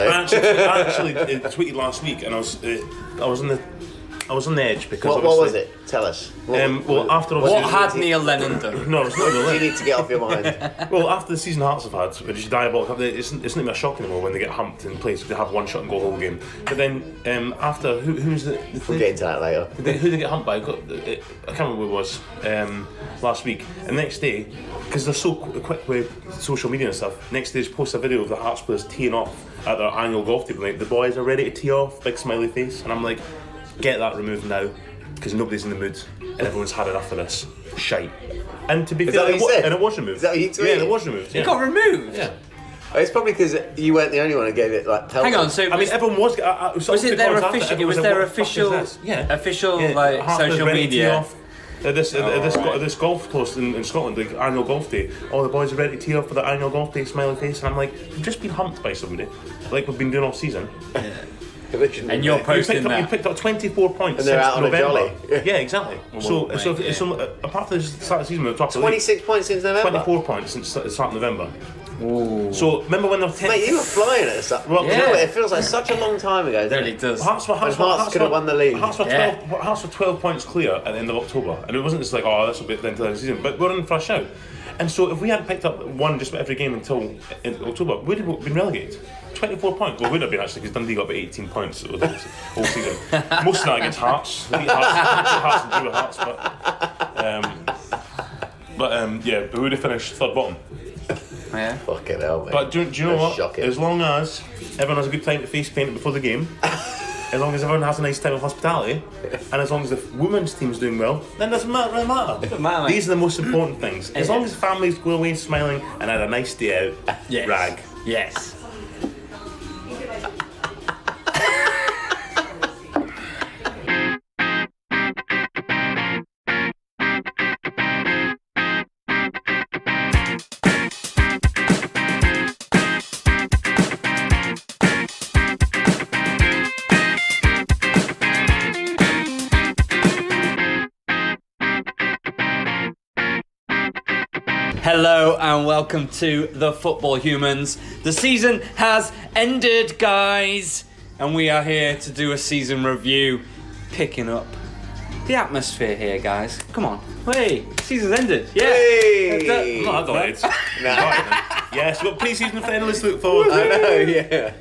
I actually tweeted last week, and I was on the edge because what was it? Tell us. After what had Neil Lennon done? No, it's not Neil Lennon. You need to get off your mind. Well, after the season Hearts have had, which is diabolical, it's not even a shock anymore when they get humped in place. They have one shot and goal whole game. But then after who's the? We'll get into that later. Who did they get humped by? I can't remember who it was last week. And the next day, because they're so quick with social media and stuff, next day just post a video of the Hearts players teeing off at their annual golf table. Like, the boys are ready to tee off, big smiley face, and I'm like, get that removed now, because nobody's in the mood and everyone's had enough of this shite. And to be fair, and it was removed. Is that what you tweeted? Yeah, it was removed. Yeah. It got removed? Yeah. It's probably because you weren't the only one who gave it like. Hang on, so I mean, everyone was. Was it their official? It was their official, official like social media. This golf course in Scotland, the annual golf day. All the boys are ready to tee off for the annual golf day, smiley face, and I'm like, we've just been humped by somebody, like we've been doing all season. Yeah. And you're posting that. You picked up 24 points and they're since out on November. a jolly. Yeah, exactly. So apart from the start of the season, we're top of the league. 26 points since November. 24 points since the start of November. Ooh. So remember when they were 10? Mate, you were flying at us. Well, you know what, it feels like such a long time ago. It really does. Hearts could have won the league. Hearts were 12 points clear at the end of October, and it wasn't just like, oh, this will be the end of the season, but we're in for a shout. And so if we hadn't picked up one just about every game until October, we'd have been relegated. 24 points. Well, we would have been actually, because Dundee got about 18 points all season. Most of that against Hearts. We beat Hearts and drew with Hearts, but we would have finished third bottom. Yeah. Fucking hell, mate. But do you know what? Shocking. As long as everyone has a good time to face paint before the game, as long as everyone has a nice time of hospitality, and as long as the women's team's doing well, then it doesn't really matter. Doesn't matter. These are the most important things. As long as families go away smiling and had a nice day out, Yes. Wragg. Yes. Hello and welcome to the Football Humans. The season has ended, guys, and we are here to do a season review, picking up the atmosphere here, guys. Come on, hey, season's ended. Yeah. Hey. Not that it. Yes, we've got pre-season finalists to look forward to. I know, yeah.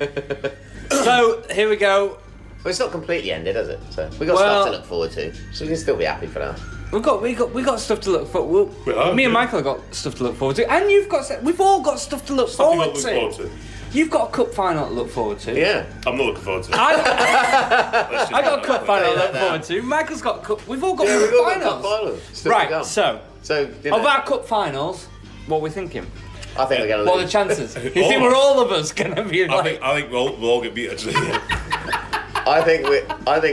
So here we go. Well, it's not completely ended, has it? So we got stuff to look forward to. So we can still be happy for now. We got stuff to look forward. Me and Michael have got stuff to look forward to, and we've all got stuff to look forward to. You've got a cup final to look forward to. Yeah, I'm not looking forward to it. I got a cup final to look forward to. Michael's got a cup. We've all got cup finals. Right. So you know, of our cup finals, what are we thinking? I think we're gonna lose. What are the chances? You think we're all of us gonna be like? I think we'll all get beat actually. I think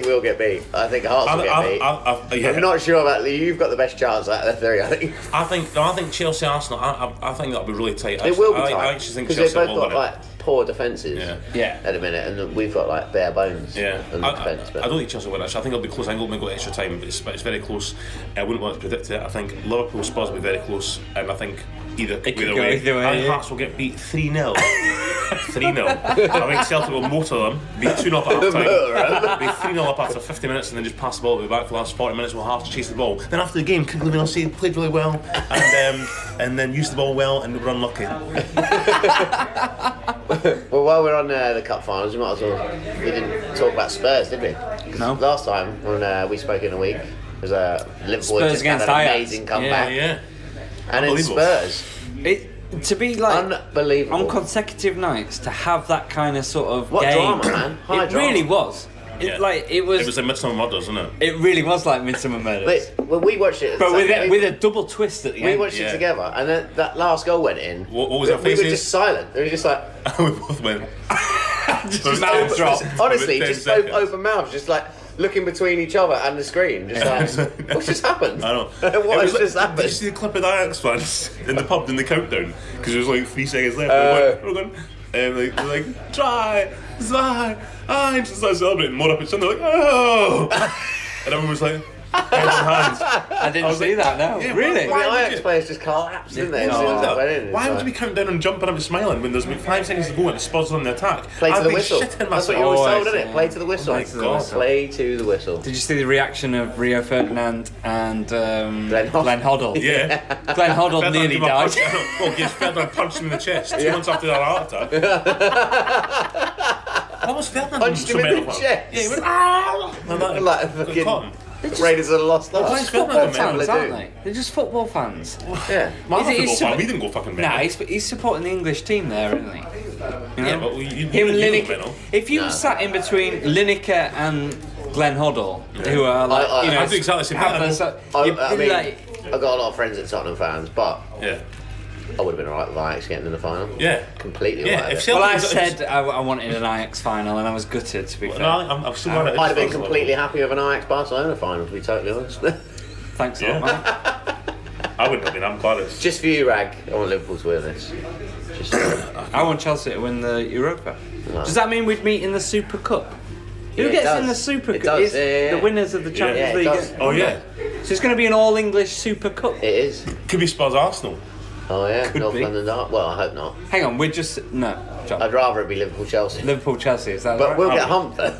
we'll get beat. I think Hearts will get beat. I'm not sure about Lee. You've got the best chance out of the three, I think. I think Chelsea Arsenal. I think that'll be really tight. It will be tight. I actually think because Chelsea they've will both got like poor defences. Yeah. At the minute, and we've got like bare bones. Yeah. On the defence. I don't think Chelsea will win. Actually, I think it'll be close. I think it'll go extra time, but it's very close. I wouldn't want to predict it. I think Liverpool Spurs will be very close, and I think either way. I think Hearts will get beat 3-0. 3-0. I think Celtic will motor them, be 2-0 up at half time, be 3-0 up after 50 minutes, and then just pass the ball back for the last 40 minutes. We'll have to chase the ball. Then after the game, I'll say played really well, and then used the ball well, and we were unlucky. Well, while we're on the cup finals, we might as well. We didn't talk about Spurs, did we? No. Last time when we spoke in a week, it was Liverpool Spurs just against had an Ajax. amazing comeback. Yeah. And then Spurs. To be like unbelievable on consecutive nights to have that kind of sort of what game. drama, man! High drama. Really was. It was like Midsummer Murders, wasn't it? It really was like Midsummer Murders. Well, we watched it, but with a double twist at the end. We watched it together, and then that last goal went in. What was our faces? We were just silent. We were just like we both went. just mouth drop. Honestly, just open mouths, just like looking between each other and the screen, just like what's just happened? I know. What has just happened? Did you see the clip of the Ajax fans in the pub in the countdown? Because there was like 3 seconds left. We're going, and they're like, try, and just like celebrating more up at Sunday, like, oh, and everyone was like, I didn't see that, no. Yeah, really? The Ajax players just collapsed, didn't they? Why would you be counting down and jumping up and smiling when there's 5 seconds to go and Spurs on the attack? Play to the whistle. That's what you always told, isn't it? Play to the whistle. Play to the whistle. Did you see the reaction of Rio Ferdinand and Glenn Hoddle? Yeah. Glenn Hoddle nearly died. Ferdinand punched him in the chest 2 months after that heart attack. What was Ferdinand? Punched him in the chest. Yeah, he went, ah! Like a fucking Raiders of the Lost Ark. They're just football fans, aren't they? They're just football fans. Yeah. Man, football fan. We didn't go fucking mental. Nah, he's supporting the English team there, isn't he? You know? Yeah, but him, Lineker. If you sat in between Lineker and Glenn Hoddle, who are like, I do exactly the same thing. I mean, I've got a lot of friends that are Tottenham fans, but yeah. I would have been alright with Ajax getting in the final. Yeah. Completely alright. Well, I said I wanted an Ajax final and I was gutted, to be fair. I'm still I'd have been completely happy with an Ajax Barcelona final, to be totally honest. Thanks a lot, man. I wouldn't have been, I'm glad it's... Just for you, Wragg, I want Liverpool to win this. I want Chelsea to win the Europa. No. Does that mean we'd meet in the Super Cup? Who gets in the Super Cup? It's the winners of the Champions League. Oh, yeah. So it's going to be an all-English Super Cup? It is. Could be Spurs Arsenal. Oh yeah, North London Derby. Well, I hope not. Hang on, we're just... No, John. I'd rather it be Liverpool-Chelsea. Liverpool-Chelsea, is that but right? We'll get humped, though.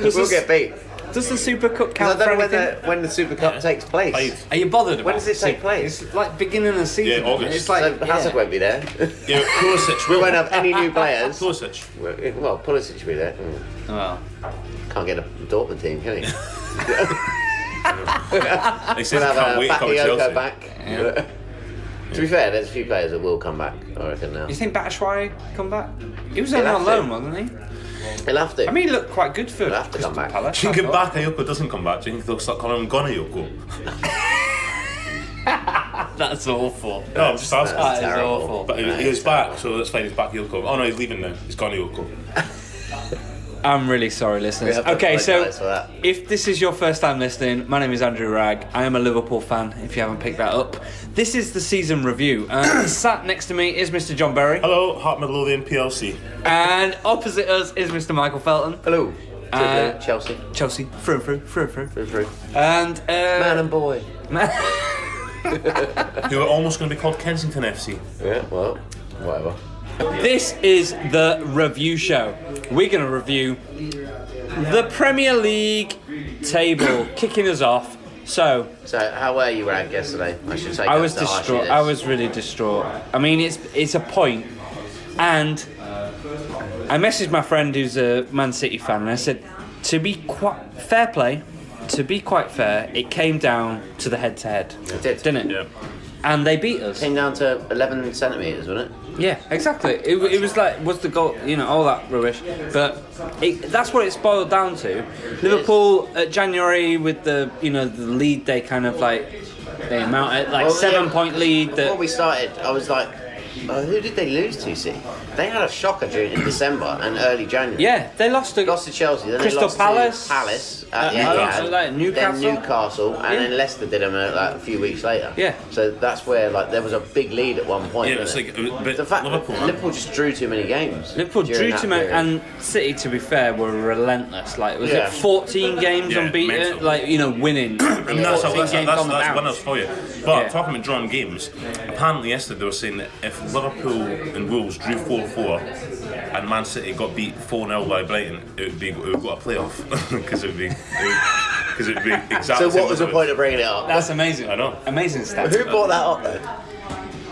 We'll get beat. Does the Super Cup count for anything? When the Super Cup takes place. Are you bothered about when does it take place? It's like beginning of the season. Yeah, August. It's like, so Hazard won't be there. Yeah, Pulisic. We won't have any new players. Pulisic. Well, Pulisic will be there. Well. Can't get a Dortmund team, can he? They said we'll can't wait to come to Chelsea. Back. Yeah. To be fair, there's a few players that will come back, I reckon now. You think Batshuayi come back? He was only on loan, wasn't he? He'll have to. I mean, he looked quite good for He'll have to come back. Do you think if Bakayoko doesn't come back, do you think they'll start calling him Gonayoko? That's awful. No, I'm just asking. That is awful. But he was back, so that's fine, he's Bakayoko. Oh no, he's leaving now. He's Gonayoko. I'm really sorry, listeners. Okay, so if this is your first time listening, my name is Andrew Wragg. I am a Liverpool fan, if you haven't picked that up. This is the season review. Sat next to me is Mr. John Berry. Hello, Heart Midlothian PLC. And opposite us is Mr. Michael Felton. Hello. Chelsea. Chelsea. Through. And man and boy. Who are almost going to be called Kensington FC. Yeah, well, whatever. This is the review show. We're going to review the Premier League table, kicking us off. So how were you, Wragg, yesterday? I should say. I was distraught. I was really distraught. I mean, it's a point, and I messaged my friend who's a Man City fan, and I said, to be quite fair play, to be quite fair, it came down to the head-to-head. It did, didn't it? Yeah. And they beat us. It came down to 11 centimetres, wasn't it? Yeah, exactly. It was like, was the goal, all that rubbish. But that's what it's boiled down to. Liverpool at January with the lead they kind of they mounted 7-point lead. Before we started, I was like, who did they lose to? See, they had a shocker in December and early January. Yeah, they lost to Chelsea. Then Crystal they lost Palace. to Palace. Newcastle. Then Newcastle, and then Leicester did them a few weeks later. Yeah. So that's where there was a big lead at one point. Yeah, it's like the fact Liverpool just drew too many games. Liverpool drew too many, and City, to be fair, were relentless. Was it 14 games unbeaten? Winning. I mean, that's winners for you. But talking about drawn games, apparently yesterday they were saying that if Liverpool and Wolves drew 4-4 and Man City got beat 4-0 by Brighton, it would go to playoff because it would be exactly. So what was the point of bringing it up? That's amazing. I know. Amazing stats. Who brought that up though?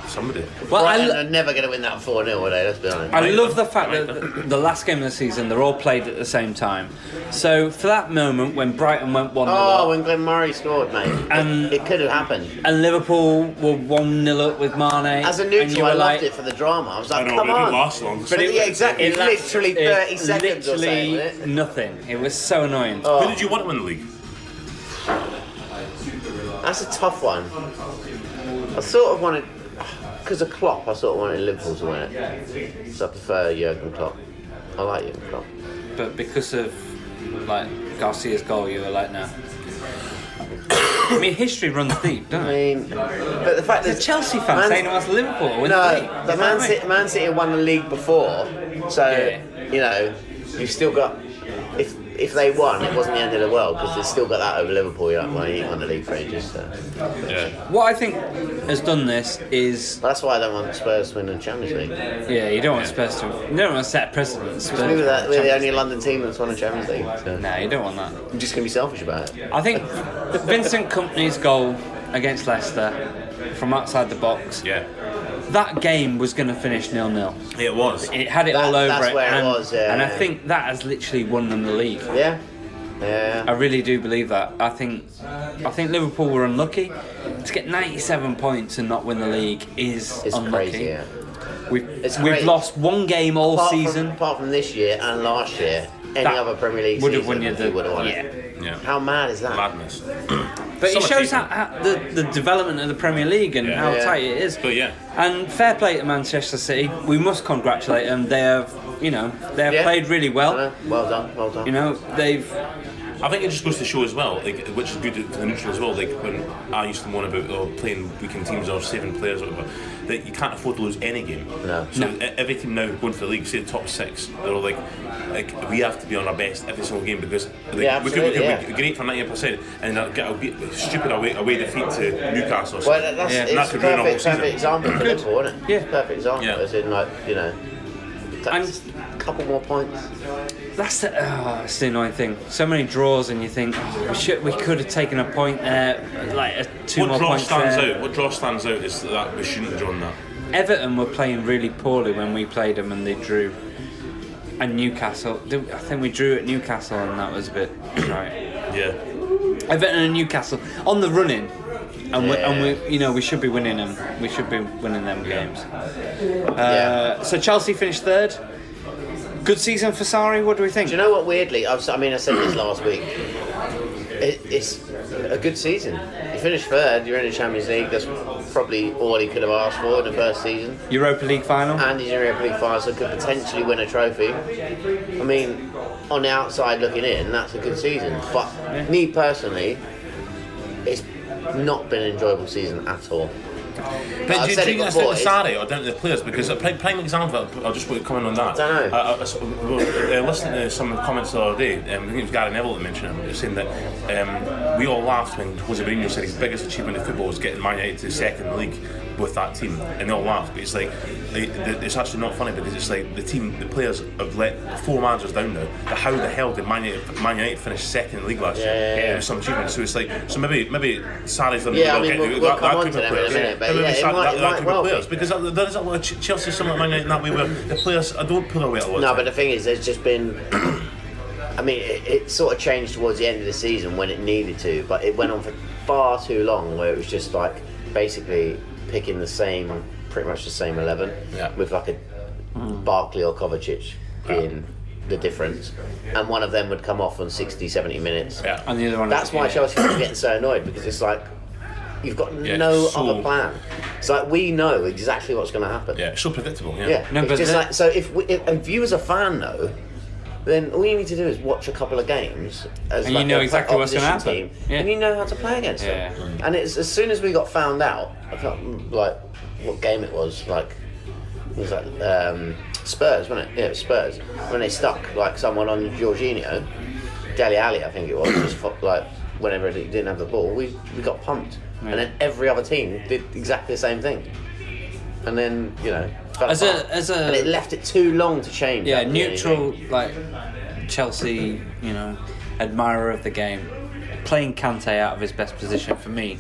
Somebody. Well, Brighton are never going to win that 4-0, are they? Let's be honest. I love the fact that the last game of the season they're all played at the same time. So for that moment when Brighton went 1-0 up, when Glenn Murray scored, mate, and it could have happened. And Liverpool were 1-0 up with Mane. As a neutral, I loved it for the drama. I was like, come on. It didn't last long. But exactly. It literally 30 seconds or so. Literally nothing. It was so annoying. Who did you want to win the league? That's a tough one. I sort of wanted. Because of Klopp, I sort of wanted Liverpool to win it. So I prefer Jurgen Klopp. I like Jurgen Klopp. But because of Garcia's goal, you were like, no. I mean, history runs deep, doesn't it? But the fact that Chelsea fans saying it was Liverpool. But Man City won the league before, so you've still got. If if they won, it wasn't the end of the world because they still got that over Liverpool. You're like, well, you won the league for ages. So. Yeah. What I think has done this is... But that's why I don't want Spurs to win the Champions League. Yeah, you don't want Spurs to... You don't want to set a precedent. Spurs We're the only London team that's won a Champions League. So. No, you don't want that. I'm just going to be selfish about it. I think Vincent Kompany's goal against Leicester from outside the box, that game was going to finish 0-0. It was. It had it all over that's it. Where and, it was, yeah. And I think that has literally won them the league. Yeah. Yeah. I really do believe that. I think Liverpool were unlucky. To get 97 points and not win the league is unlucky. Crazy, yeah. We've lost one game all season. Apart from this year and last year, any other Premier League would have season would have won it. Yeah. How mad is that? Madness. But it shows how the development of the Premier League and how tight it is. But and fair play to Manchester City. We must congratulate them. They have played really well. Well done. You know, they've. I think it just goes to show as well, like, which is good for the neutral as well. Like when I used to moan about playing weekend teams or saving players or whatever, that you can't afford to lose any game. No. So every team now going for the league, say the top 6, they're all like we have to be on our best every single game because we could be great for 90% and get a stupid away defeat to Newcastle. Well, that's a perfect example for Liverpool, isn't it? Yeah, perfect example. Yeah. As in, like, you know, that's a couple more points. That's the annoying thing. So many draws, and you think we could have taken a point there, like 2 more points there. What draw stands out is that we shouldn't have drawn that. Everton were playing really poorly when we played them, and they drew. And Newcastle, I think we drew at Newcastle, and that was a bit right. Yeah. Everton and Newcastle on the running, and we should be winning them. We should be winning them games. So Chelsea finished 3rd. Good season for Sarri. What do we think? Do you know what? Weirdly, I said this last week. It's a good season. You finish 3rd. You're in the Champions League. That's probably all he could have asked for in the first season. Europa League final. And he's in Europa League final, so could potentially win a trophy. I mean, on the outside looking in, that's a good season. But me personally, it's not been an enjoyable season at all. But do you think that's down to Sarri or down to the players? Because a prime example, I'll just comment on that. I don't know. Listening to some comments the other day, I think it was Gary Neville that mentioned it, saying that we all laughed when Jose Mourinho said his biggest achievement in football was getting Man United to 2nd league with that team, and they all laughed. But it's like it's actually not funny because it's like the players have let 4 managers down now. But how the hell did Man United finish 2nd in the league last year? It was some achievement. So it's like maybe Sarri's done we'll come on to them in a minute, but that could be players because there is a lot of Chelsea similar to Man United in that way where the players don't pull away a lot. No, but the thing is, there's just been. I mean, it sort of changed towards the end of the season when it needed to, but it went on for far too long where it was just like basically picking pretty much the same 11 with like a Barkley or Kovacic being the difference, and one of them would come off on 60, 70 minutes. Yeah. And the other one. That's why Chelsea are getting so annoyed because it's like you've got no other plan. It's like we know exactly what's going to happen. Yeah, it's so predictable. No, it's just like, so if you as a fan know, then all you need to do is watch a couple of games and you know exactly what's going to happen, and you know how to play against them. And it's as soon as we got found out, I can't like what game it was. Like it was like Spurs, wasn't it? Yeah, it was Spurs when they stuck like someone on Jorginho, Dele Alli, I think it was. Just like whenever he didn't have the ball, we got pumped, and then every other team did exactly the same thing. And then and it left it too long to change. Yeah, neutral like Chelsea, admirer of the game, playing Kante out of his best position for me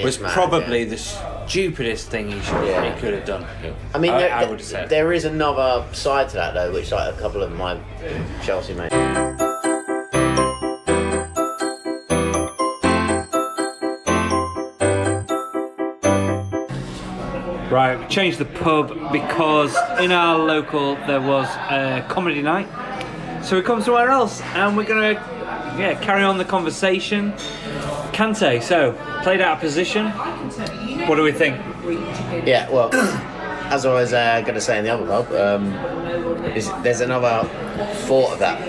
was probably the stupidest thing he could have done. Yeah. I mean, I would have said there is another side to that though, which like a couple of my Chelsea mates. Right, we changed the pub because in our local there was a comedy night. So we come somewhere else and we're going to carry on the conversation. Kante, so played out of position. What do we think? Yeah, well, as I was going to say in the other pub, there's another thought of that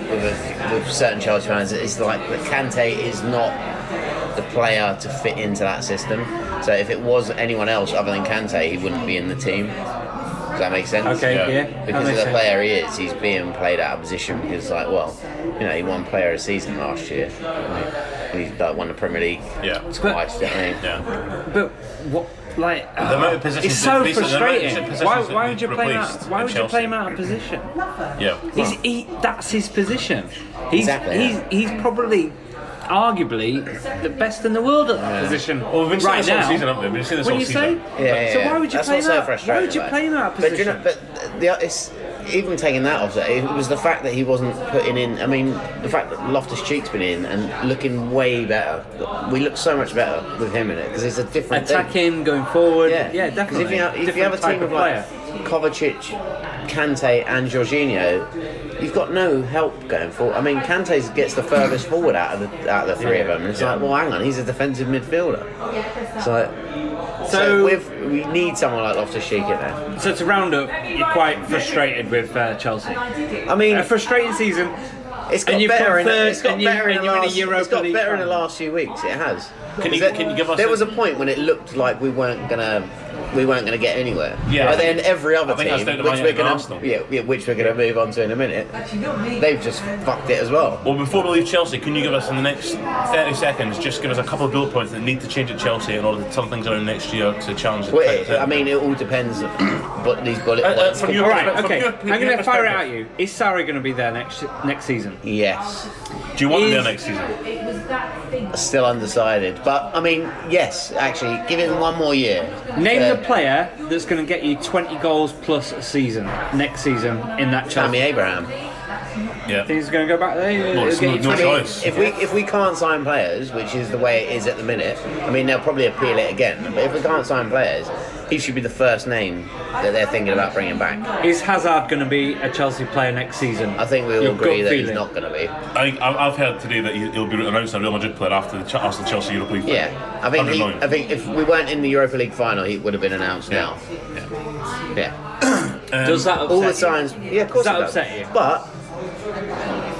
with certain Chelsea fans. It's like that Kante is not the player to fit into that system. So if it was anyone else other than Kante, he wouldn't be in the team. Does that make sense? Okay, yeah. Because of the player he is, he's being played out of position because, like, well, you know, he won Player of the Season last year. He won the Premier League twice. But what? Like, the amount of positions it's so basically, frustrating. Why would you play him replaced out? Why would you play him out of position? Yeah. That's his position. He's probably, arguably, the best in the world at that position. Well, we've been seeing this all season, haven't we? We've seen this all season. Yeah. So why would you play him out? Why would you play him out of position? But it's even taking that off, it was the fact that he wasn't putting in. I mean, the fact that Loftus-Cheek's been in and looking way better. We look so much better with him in it because it's a different attacking, going forward. Yeah, definitely. Because if you have a team of like Kovacic, Kante, and Jorginho, you've got no help going forward. I mean, Kante gets the furthest forward out of the three of them, and it's like, well, hang on, he's a defensive midfielder. So we need someone like Loftus-Cheek in there. So to round up, you're quite frustrated with Chelsea. I mean, a frustrating season. It's got better in the last few weeks. It has. Can you give us? There was a point when it looked like we weren't gonna get anywhere. Yeah. But then every other team, which we're gonna move on to in a minute, they've just fucked it as well. Well, before we leave Chelsea, can you give us in the next 30 seconds, just give us a couple of bullet points that need to change at Chelsea in order to turn things around next year to challenge the title? I mean, it all depends what these bullet points. All right, okay. I'm going to fire it at you. Is Sarri going to be there next season? Yes. Do you want him there next season? Still undecided, but I mean, yes. Actually, give him one more year. Name the player that's going to get you 20 goals plus a season next season in that Chelsea. Tammy Abraham. Yeah. Think he's going to go back there? No choice. If we can't sign players, which is the way it is at the minute, I mean, they'll probably appeal it again. But if we can't sign players, he should be the first name that they're thinking about bringing back. Is Hazard going to be a Chelsea player next season? I think we all agree that he's not going to be. I've heard today that he'll be announced a Real Madrid player after the Chelsea Europa League. Yeah, I think if we weren't in the Europa League final, he would have been announced now. Yeah. Does that upset all the signs? Yeah, of course. Does that upset you? But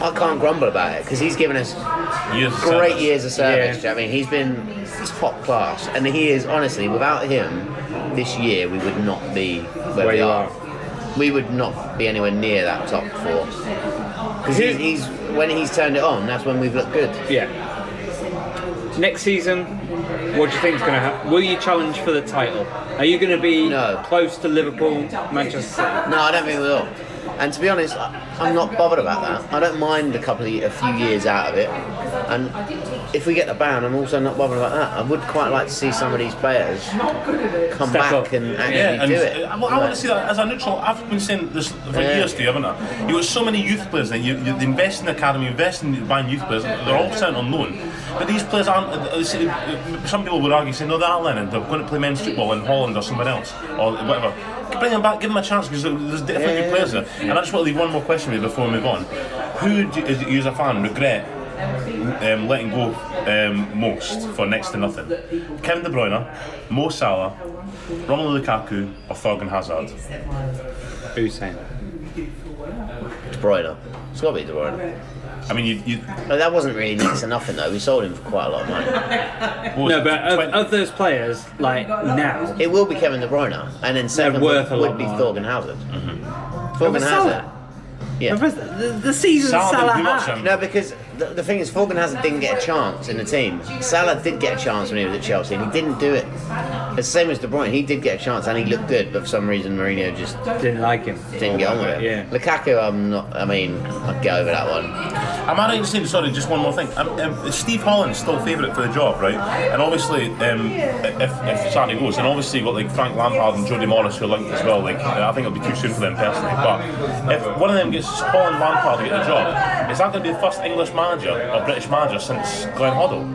I can't grumble about it because he's given us great years of service. Yeah. I mean, he's been top class, and he is honestly, without him, this year we would not be where we are. We would not be anywhere near that top four because he's when he's turned it on. That's when we've looked good. Yeah. Next season, what do you think is going to happen? Will you challenge for the title? Are you going to be close to Liverpool, Manchester City? No, I don't think we will. And to be honest, I'm not bothered about that. I don't mind a few years out of it. And if we get the ban, I'm also not bothered about that. I would quite like to see some of these players come back and actually do it. I want to see that as a neutral. I've been saying this for years to you, haven't I? You've got so many youth players that you invest in the academy, you invest in buying youth players, they're all sent on loan. But these players aren't. Some people would argue, say, no, they are learning. They're going to play men's football in Holland or somewhere else, or whatever. Bring them back, give them a chance because there's different good players there. And I just want to leave one more question with you before we move on. Who do you, as a fan, regret letting go most for next to nothing? Kevin De Bruyne, Mo Salah, Romelu Lukaku, or Thorgan Hazard? Who's saying? De Bruyne. It's got to be De Bruyne. I mean, that wasn't really next to nothing though. We sold him for quite a lot of money. No, but of those players, like now, it will be Kevin De Bruyne, and then second would be Thorgan Hazard. Thorgan Hazard. Yeah. The season Salah had. No, because the thing is, Thorgan Hazard didn't get a chance in the team. Salah did get a chance when he was at Chelsea, and he didn't do it. It's the same as De Bruyne. He did get a chance, and he looked good, but for some reason, Mourinho just didn't like him. Didn't get on with it. Yeah. Lukaku, I'd get over that one. Am I right in saying, sorry, just one more thing. Steve Holland's still favourite for the job, right? And obviously, if Sarri goes, and obviously you've got like Frank Lampard and Jody Morris who are linked as well. Like, I think it'll be too soon for them personally. But if one of them gets Holland Lampard to get the job, is that going to be the first English manager or British manager since Glenn Hoddle?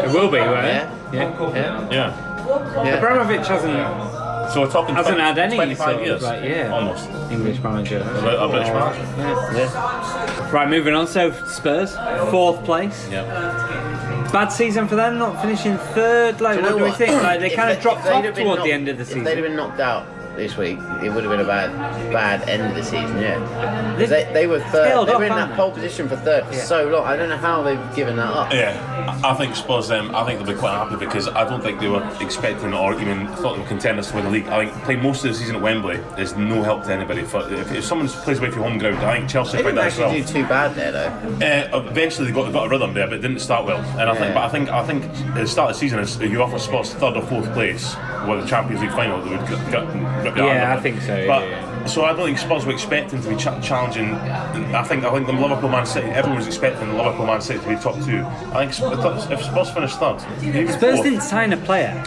It will be, right? Yeah. Abramovich hasn't. So we're talking hasn't had any 25 years, almost English manager. A British manager. Yeah. Right, moving on. So Spurs, 4th place. Yeah. Bad season for them, not finishing 3rd. Like, what do we think? Like, they kind of dropped off towards the end of the season. If they'd have been knocked out this week, it would have been a bad end of the season. Yeah, they were third. They were in that pole position for third for so long. I don't know how they've given that up. Yeah, I think Spurs. I think they'll be quite happy because I don't think they were expecting or even thought they were contenders to win the league. I think playing most of the season at Wembley is no help to anybody. If someone plays away from home ground, I think Chelsea they find that as well. They didn't actually do too bad there though. Eventually they got a rhythm there, but it didn't start well. And I think at the start of the season, you offer Spurs third or fourth place with the Champions League final, they would rip the I think so. But so I don't think Spurs were expecting to be challenging. I think the Liverpool Man City. Everyone was expecting the Liverpool Man City to be top two. I think if Spurs finished third, Spurs didn't sign a player.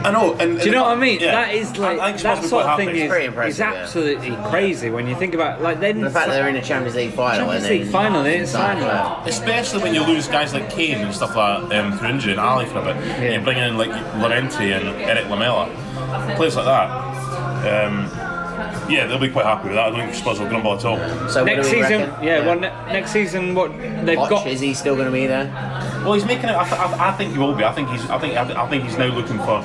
I know. And do you know what I mean? Yeah. That is like that sort of thing is absolutely crazy when you think about like then the fact that they're in a Champions League final. Especially when you lose guys like Kane and stuff like that through injury and Ali for a bit. And you bring in like Llorente and Eric Lamela, players like that. Yeah, they'll be quite happy with that. I don't think Spurs will grumble at all. So next season, next season, what they've got? Is he still going to be there? Well, he's making it. I think he will be. I think he's now looking for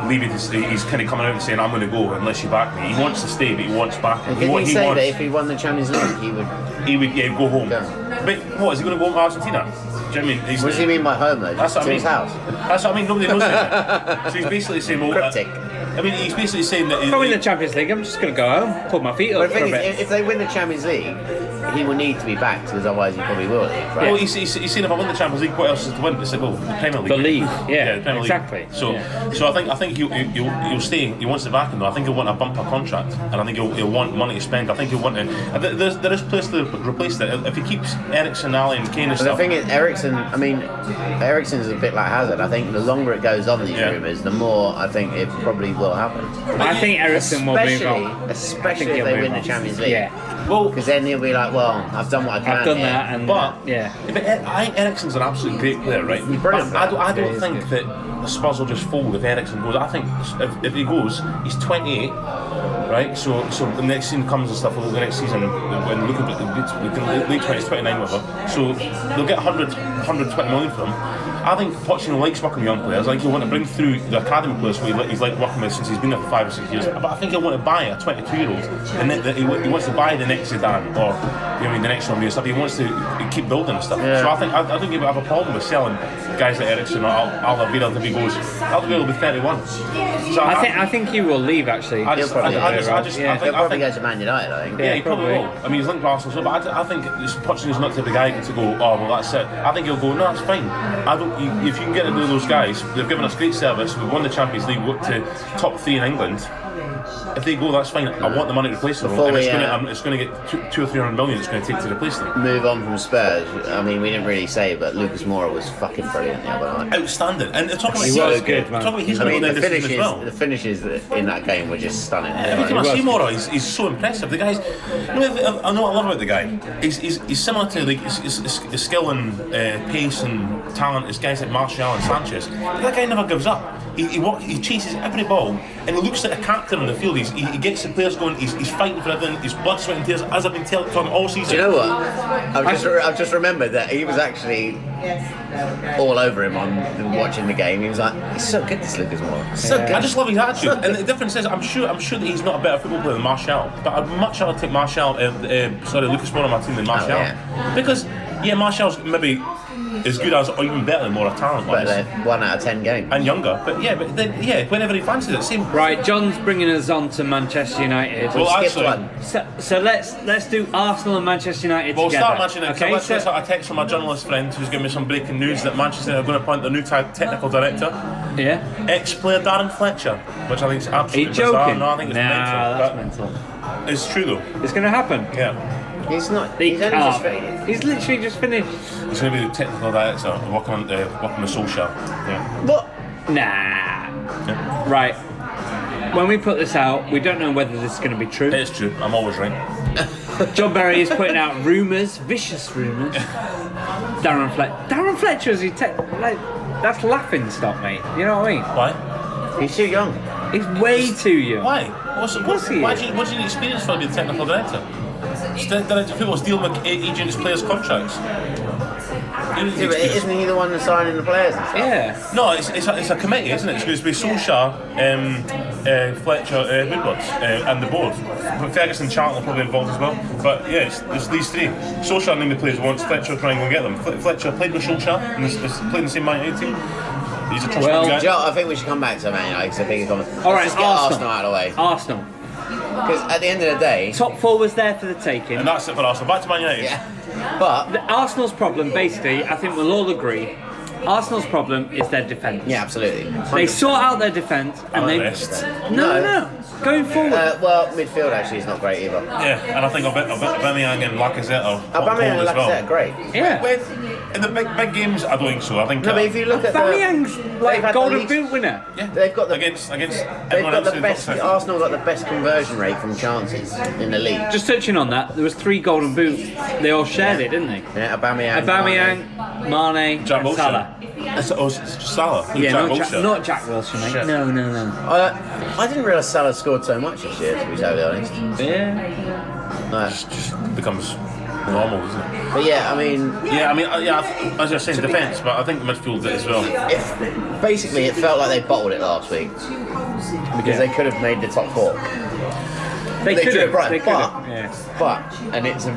Levy. He's kind of coming out and saying, "I'm going to go unless you back me." He wants to stay, but he wants back. And didn't he say that if he won the Champions League, he would go home? Yeah. But what is he going to go to Argentina? Do you know what I mean? What does he mean by home though? That's what I mean. His house. That's what I mean. Nobody knows that. So he's basically saying, "Well, cryptic." I mean, he's basically saying that if I win the Champions League, I'm just going to go home, put my feet up for a bit. If they win the Champions League, he will need to be backed because otherwise he probably will. Right? Well, he's saying if I win the Champions League, what else is to win? They said, well, the Premier League. The league, the Premier exactly. League. So I think he'll stay. He wants to back him though. I think he'll want a bumper contract, and I think he'll want money to spend. I think he'll want to. There is place to replace that. If he keeps Eriksen, Ali, and Kane and stuff. The thing is, Eriksen's a bit like Hazard. I think the longer it goes on these rumours, the more I think it probably will happen. I think Eriksen will move on. Especially if they win the Champions League. Yeah. Well, because then he'll be like, well, I've done what I can. I've done that, but I think Eriksen's an absolute great player, right? Brilliant. I don't think that Spurs will just fold if Eriksen goes. I think if he goes, he's 28, right? So the next season comes and stuff. The next season, when look at the late 20s, 29 with him, so they'll get 120 million from him. I think Pochettino likes working with young players. I think he'll want to bring through the academy players who he's like working with since he's been there for 5 or 6 years. But I think he'll want to buy a 22-year-old, and he wants to buy the next Zidane or the next one or stuff. He wants to keep building and stuff. Yeah. So I think he would have a problem with selling guys like Eriksen or Alderweireld if he goes. Alderweireld will be 31. So I think he will leave actually. He'll probably go to Man United. I think. Yeah, he probably will. I mean, he's linked to Arsenal, but I think Pochettino's not the type of guy to go, oh well, that's it. I think he'll go, no, that's fine. If you can get into those guys, they've given us great service. We won the Champions League, up to top 3 in England. If they go, that's fine. I want the money to replace them. And it's going to get 200 or 300 million. It's going to take to replace them. Move on from Spurs. I mean, we didn't really say, but Lucas Moura was fucking brilliant the other night. Outstanding. And he was good, man. The finishes in that game were just stunning. Yeah, you can see Moura. He's so impressive. The guy's. I know what I love about the guy. He's similar to like his skill and pace and talent as guys like Martial and Sanchez. But that guy never gives up. He chases every ball, and he looks like a captain on the field. He gets the players going. He's fighting for everything. He's blood, sweat, and tears, as I've been talking all season. Do you know what? I've just remembered that he was actually all over him on watching the game. He was like, "He's so good, this Lucas Moura. So good." I just love his attitude. And the difference is, I'm sure that he's not a better football player than Martial, but I'd much rather take Lucas Moura on my team than Martial, because Martial's maybe as good as or even better than Moura talent-wise. But 1 out of 10 games. And younger, but whenever he fancies it, same. Right, John's bringing us on to Manchester United. Well, actually, so let's do Arsenal and Manchester United together. We'll start Manchester United. Okay, let's get a text from my journalist friend who's giving me some breaking news that Manchester United are going to appoint their new technical director. Yeah. Ex-player Darren Fletcher, which I think is absolutely bizarre. Joking? No, I think it's mental. That's mental. It's true though. It's going to happen. Yeah. He's not. He's literally just finished. He's going to be the technical director, working on the social. Yeah. What? Nah. Yeah. Right. When we put this out, we don't know whether this is going to be true. It's true. I'm always right. John Berry is putting out rumours, vicious rumours. Darren Fletcher is that's laughing stock, mate. You know what I mean? Why? He's too young. He's way too young. Why? What do you need experience for to be a technical director? People deal with agents' players' contracts. Isn't he the one that's signing the players and stuff? Yeah. No, it's a committee, isn't it? It's going to be Solskjaer, Fletcher, Woodward, and the board. But Ferguson and Charlton are probably involved as well. But yeah, there's these three. Solskjaer named the players once. Fletcher trying to go and get them. Fletcher played with Solskjaer and played in the same Man United team. He's a trustworthy guy. Joe, I think we should come back to Man United because I think it's coming. All right, Let's get Arsenal out of the way. Arsenal. Because at the end of the day, Top 4 was there for the taking. And that's it for Arsenal. Back to Man United. yeah. But Arsenal's problem, basically, I think we'll all agree, Arsenal's problem is their defence. yeah, absolutely. They sort out their defence and they... Rest. No. Going forward. Well, midfield actually is not great either. Yeah, and I think Aubameyang and Lacazette are Aubameyang and as well. Lacazette are great. Yeah. In the big games, I don't think so. I think. No, but if you look at Aubameyang's they've like had Golden the Boot winner. yeah, they've got the against they've everyone got else the in best. top six. Arsenal got the best conversion rate from chances in the league. Just touching on that, there was 3 Golden Boot. They all shared it, didn't they? Yeah, Aubameyang, Mane, Jack and Wilshere. Salah. Salah. Yeah, Jack not Wilshere. not Jack Wilson, mate. Shit. No. I didn't realise Salah scored so much this year, to be totally honest. Yeah. No. Just becomes normal, isn't it? But yeah, I mean, as I was saying, defence, but I think midfield did as well. basically it felt like they bottled it last week because they could have made the top 4. They could have, right? they could have. Yeah. But, and it's a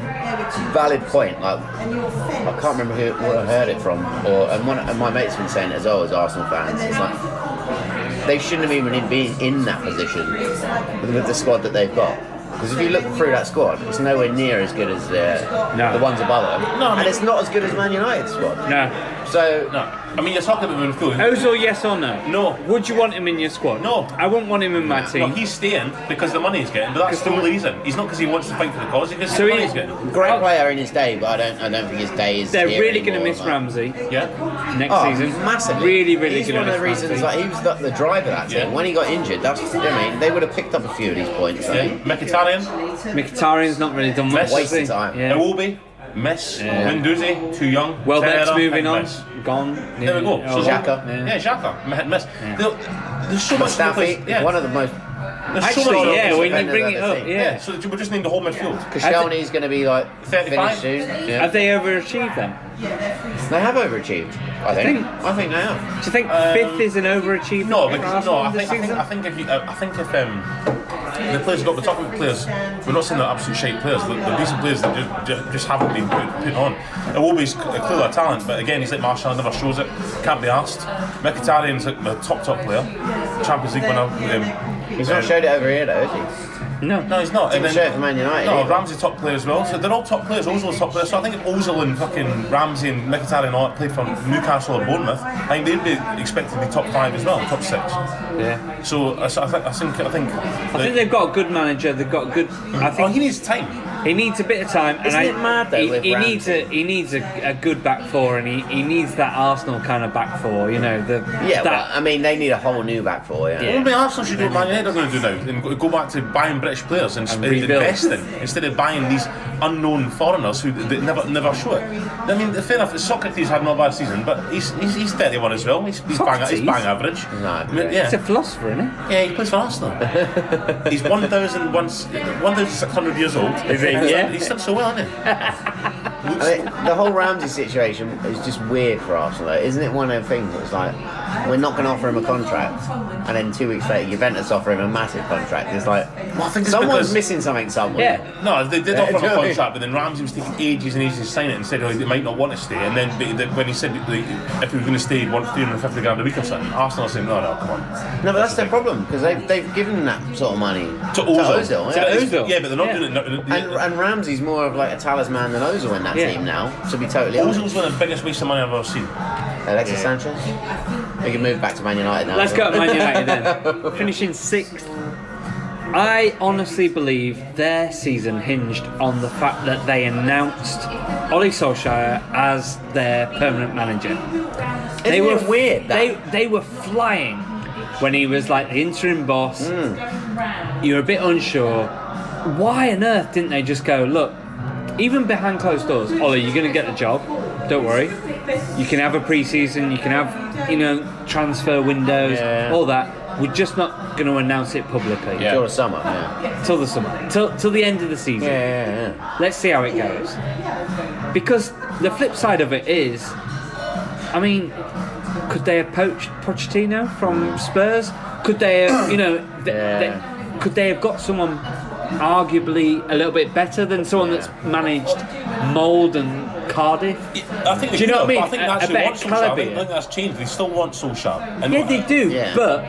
valid point. Like, I can't remember who I heard it from, and my mate's been saying it as well as Arsenal fans. It's like they shouldn't have even been in that position with the squad that they've got. Because if you look through that squad, it's nowhere near as good as the ones above them, and it's not as good as Man United's squad. No. So No, I mean you're talking about midfield. Ozil, yes or no? No. Would you want him in your squad? No. I wouldn't want him in my No, team. he's staying because of the money he's getting, but that's the only reason. He's not because he wants to fight for the cause, it's because So the money he- he's getting. great player in his day, but I don't think his day is. They're here really going to anymore, miss like. Ramsey Yeah. next season. Massively. Really He's going one to of miss the reasons. Ramsey. Like he was the driver of that team. Yeah. When he got injured, I mean, they would have picked up a few of these points. I think. Mkhitaryan, Mkhitaryan's not really done much. Waste has he? of time. Yeah. Iwobi, miss. Guendouzi, too young. Welbeck's Terrera, moving big on. miss. Gone. There we go. Yeah. So Xhaka. Yeah, Xhaka. Miss. There's so much to Mustafi, replace. Yeah. one of the most. There's so Actually, much to yeah, replace. when you defenders bring I've it ever up, seen. yeah. So we just need the whole midfield. Koscielny's going to be like 35? finished soon. Yeah. Have they overachieved then? They have overachieved. I think they have. Do you think 5th is an overachievement? No, for because Arsenal I this think season? if the players got the top of the players, we're not saying they're absolute shite players, but they're decent players that just haven't been put on. Iwobi's clearly a talent, but again, he's like Martial, never shows it, can't be asked. Mkhitaryan's like the top player, Champions League winner. He's not showed it over here though, is he? No. No, he's not. Didn't show it for Man United. No, either. Ramsey's top player as well. So they're all top players. Ozil's top player. So I think if Ozil and fucking Ramsey and Mkhitaryan all played for Newcastle or Bournemouth, I think they'd be expected to be top 5 as well, top 6. Yeah. So I think I think they've got a good manager. They've got a good. I think he needs time. he needs a bit of time. Isn't it mad though with he Ramsey? needs a good back 4, and he needs that Arsenal kind of back 4. You know Yeah, well, I mean, they need a whole new back 4. Yeah. Well, maybe Arsenal should do what Man United are going to do now and go back to buying British players and rebuild. investing instead of buying these unknown foreigners who never show it. I mean, fair enough. Socrates had not a bad season, but he's 31 as well. He's bang average. No, I mean, yeah. He's a philosopher, isn't he? Yeah, he plays for Arsenal. He's 1,600 years old. Is he? Yeah. He's done so well, hasn't he? I mean, the whole Ramsey situation is just weird for Arsenal, though. Isn't it one of the things that's like, we're not going to offer him a contract, and then 2 weeks later, Juventus offer him a massive contract. It's like, Well, I think it's someone's because- missing something somewhere. Yeah. No, they did offer him do you a know what I mean? contract, but then Ramsey was taking ages and ages to sign it and said he might not want to stay. And then when he said if he was going to stay, he'd want 350 grand a week or something. Arsenal are saying, no, come on. No, but that's their problem, because they've given that sort of money To Ozil. yeah. Ozil. Yeah, but they're not Yeah. doing it. And Ramsey's more of like a talisman than Ozil in that Yeah. team now, to be totally honest. Ozil's one of the biggest waste of money I've ever seen. Alexis Sanchez? We can move back to Man United now. Let's go to Man United then. Finishing 6th. I honestly believe their season hinged on the fact that they announced Ole Solskjaer as their permanent manager. They Isn't were it weird, that? They were flying when he was like the interim boss. You were a bit unsure. Why on earth didn't they just go, look, even behind closed doors, Ole, you're going to get the job. Don't worry. You can have a pre-season. You can have, transfer windows, all that. We're just not going to announce it publicly. Yeah. Till the summer, yeah. Till the summer. Till the end of the season. Yeah. Let's see how it goes. Because the flip side of it is, I mean, could they have poached Pochettino from Spurs? Could they have, could they have got someone arguably a little bit better than someone that's managed Mould and Cardiff? I think. Do you know what I mean? I think they actually want Solskjaer. I think that's changed. They still want Solskjaer. Yeah, they do. Yeah. But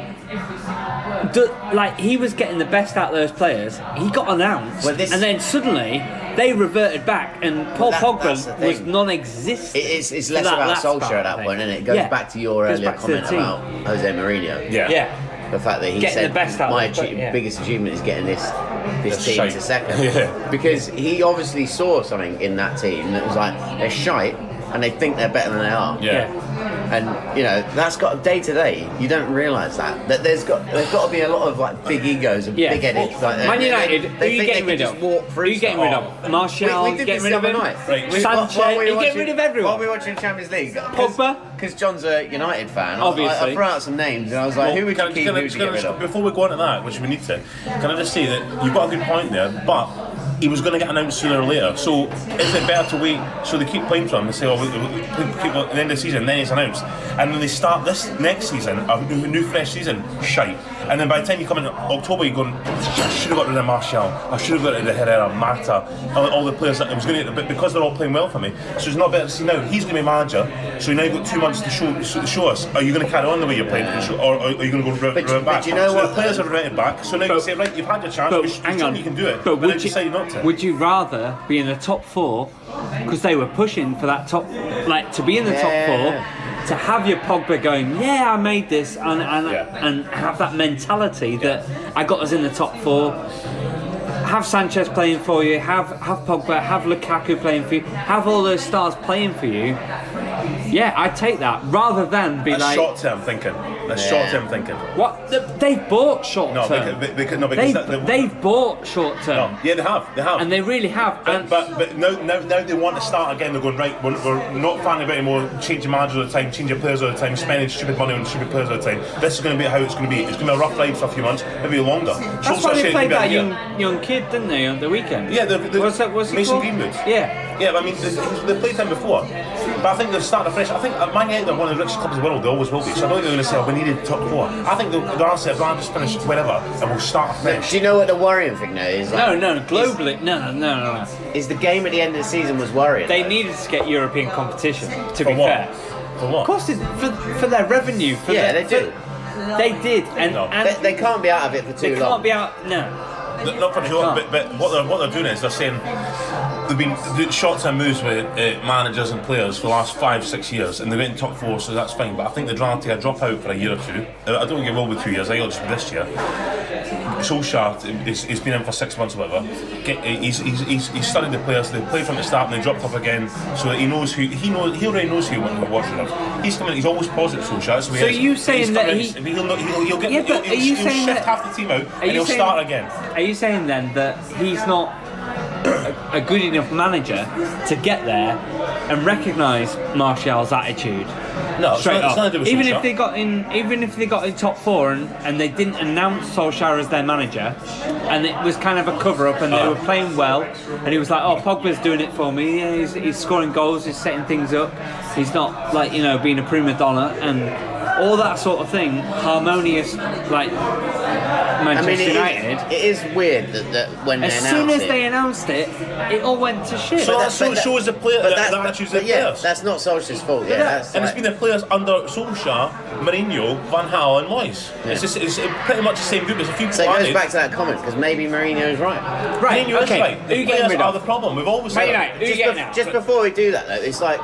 he was getting the best out of those players. He got announced, and then suddenly they reverted back, and Paul Pogba was non-existent. It's less about Solskjaer at that point, isn't it? It goes back to your earlier comment about Jose Mourinho. Yeah. The fact that he said the best out my biggest achievement is getting this team to second. Because he obviously saw something in that team that was like, they're shite and they think they're better than they are. And that's got day to day. You don't realise that there's got to be a lot of like big egos and big headed. Man United, who are you getting rid of? Who are you getting rid of? Martial, we did getting this rid of him. Right. Sanchez, you getting rid of everyone. While we were watching Champions League, Pogba, because John's a United fan. Obviously, I threw out some names and I was like, who would you keep? Who would you get rid of? Before we go on to that, which we need to, can I just say that you've got a good point there, but he was going to get announced sooner or later. So is it better to wait? So they keep playing for him and say, we'll keep at the end of the season, then he's announced. And then they start this next season, a new fresh season, shite. And then by the time you come in October, you're going, I should have got rid of Martial, I should have got rid of Herrera, Mata, all the players that I was going to, but because they're all playing well for me. So it's not better to see now, he's going to be manager, so now you've got 2 months to show us, are you going to carry on the way you're playing, or are you going to go revert back? But you know so what? The players are reverted back, so now you can say, right, you've had your chance, you can do it, but then decide not to. Would you rather be in the top four, because they were pushing for that top, like to be in the top four, to have your Pogba going, I made this, and have that mentality that I got us in the top four. Have Sanchez playing for you, have Pogba, have Lukaku playing for you, have all those stars playing for you. Yeah, I'd take that rather than be That's short-term thinking. That's short-term thinking. What? They've bought short-term. They've bought short-term. No. Yeah, they have. And they really have. But now they want to start again. They're going, right, we're not fanning about anymore, changing managers all the time, changing players all the time, spending stupid money on stupid players all the time. This is going to be how it's going to be. It's going to be a rough ride for a few months, maybe longer. That's why they played that young kid, didn't they, on the weekend? Yeah, what's Mason Greenwood. Yeah, I mean, they played him before. But I think they've started afresh. I think Man United are one of the richest clubs in the world. They always will be. So I don't think they're going to say, we needed top four. I think they'll answer, I'll just finish wherever and we'll start afresh. Do you know what the worrying thing now is? Like, no, globally, no. Is the game at the end of the season was worrying. They needed to get European competition, to be fair. For what? Of course, for their revenue. They do. They did. And they can't be out of it for too long. They can't be out, no. Not for sure, but what they're doing is they're saying they've been doing short-term moves with managers and players for the last 5-6 years, and they've been in top four, so that's fine. But I think they'd rather take a drop out for a year or two. I don't think it will be 2 years. I think it'll just be this year. Solskjaer, he's been in for 6 months or whatever. He's studied the players. They played from the start and they dropped off again, so that he already knows who he wants to have. He's coming. He's always positive, Solskjaer. So you saying that he'll shift half the team out and he'll start again. Are you saying then that he's not a good enough manager to get there and recognise Martial's attitude? No, straight it's not to do with even Solskjaer. even if they got in top four and they didn't announce Solskjaer as their manager, and it was kind of a cover up, and they were playing well, and he was like, Pogba's doing it for me. Yeah, he's scoring goals, he's setting things up. He's not like being a prima donna and all that sort of thing. Harmonious, like Manchester United. It is weird that when they announced it. As soon as they announced it, it all went to shit. So that shows the player the attitudes of the players. That's not Solskjaer's fault. And it's been the players under Solskjaer, Mourinho, Van Gaal, and Moyes. It's pretty much the same group. There's a few. So it goes back to that comment because maybe Mourinho's right. Mourinho is right. The players are the problem. We've always said that. Just before we do that though, it's like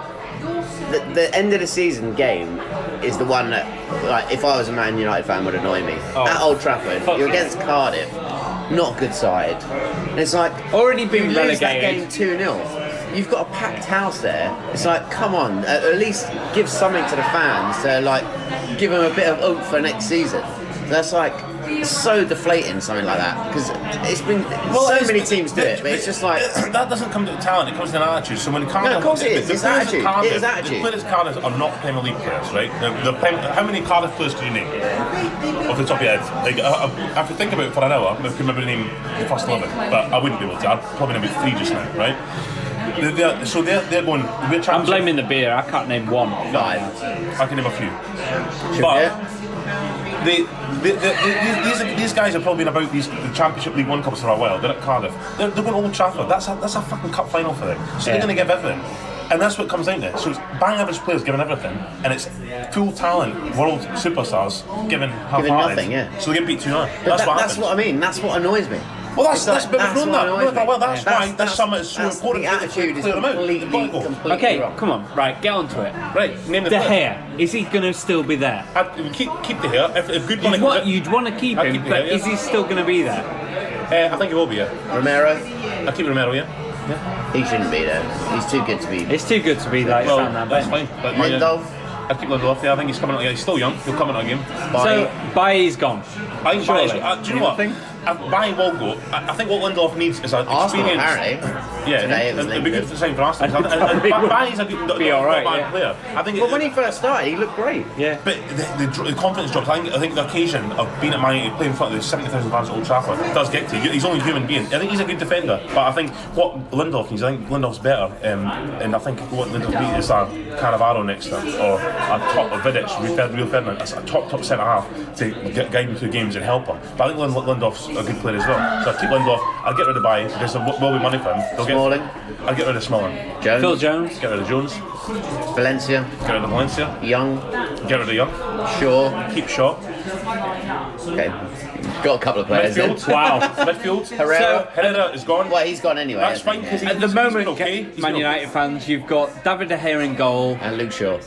the end of the season game is the one that, like, if I was a Man United fan, would annoy me. At Old Trafford, you're against Cardiff, not a good side. And it's like already been relegated. That relegated. game 2-0. You've got a packed house there. It's like, come on, at least give something to the fans to like give them a bit of oomph for next season. That's like. It's so deflating, something like that, because it's been so many teams do it, but it's just like that doesn't come to the talent; it comes to an attitude. So when Cardiff, of course it is. It's attitude. It's attitude. The players Cardiff are not Premier League players, right? How many Cardiff players can you name off the top of your head? Like, I have to think about it for an hour. I can remember the name the first 11, but I wouldn't be able to. I'd probably name 3 just now, right? They're going. I'm blaming the beer. I can't name one. 5. I can name a few. These guys have probably been about the Championship League One Cups for a while. They're at Cardiff. They're going to Old Trafford. That's a fucking cup final for them. So they're going to give everything. And that's what comes down to. So it's bang average players giving everything, and it's full talent, world superstars giving nothing, yeah. So they get beat 2-0. That's what I mean. That's what annoys me. Well, that's we've known that. Well, that's why this summer is so important. The attitude is completely Okay, wrong. come on, right, get on to it. Right, name the De player. Gea, is he going to still be there? Keep De Gea. If good money comes You'd want to keep him, but is he still going to be there? I think he will be, yeah. Romero? I'll keep Romero, yeah. He shouldn't be there. He's too good to be. It's too good to be like that's fine. Lindelof? I'll keep Lindelof, yeah. I think he's coming out again. He's still young. He'll come out again. So, Bailly's gone. I think Surely. do you know what? Bailly will go. I think what Lindelof needs is an experience. Yeah, it'd be good for the same for Arsenal. And Bailly's a good player. I think. Well, when he first started, he looked great. Yeah. But the confidence drops. I think the occasion of being at Man United, playing in front of the 70,000 fans at Old Trafford does get to you. He's only a human being. I think he's a good defender, but I think what Lindelof needs, I think Lindelof's better. And I think what Lindelof needs is a Cannavaro next to him, or a top of Vidic, Rio Ferdinand, a top centre half to guide him through games and help him. But I think Lindelof's a good player as well. So I'll keep Lindelof. I'll get rid of Bailly because there will be money for him. Smalling. I'll get rid of Smalling. Jones. Phil Jones. Get rid of Jones. Valencia. Get rid of Valencia. Young. Get rid of Young. Shaw. Keep Shaw. Okay. Got a couple of players. Midfield. Wow. Midfield. Herrera is gone. Well, he's gone anyway. That's fine because At the moment, Man United fans, you've got David De Gea in goal. And Luke Shaw.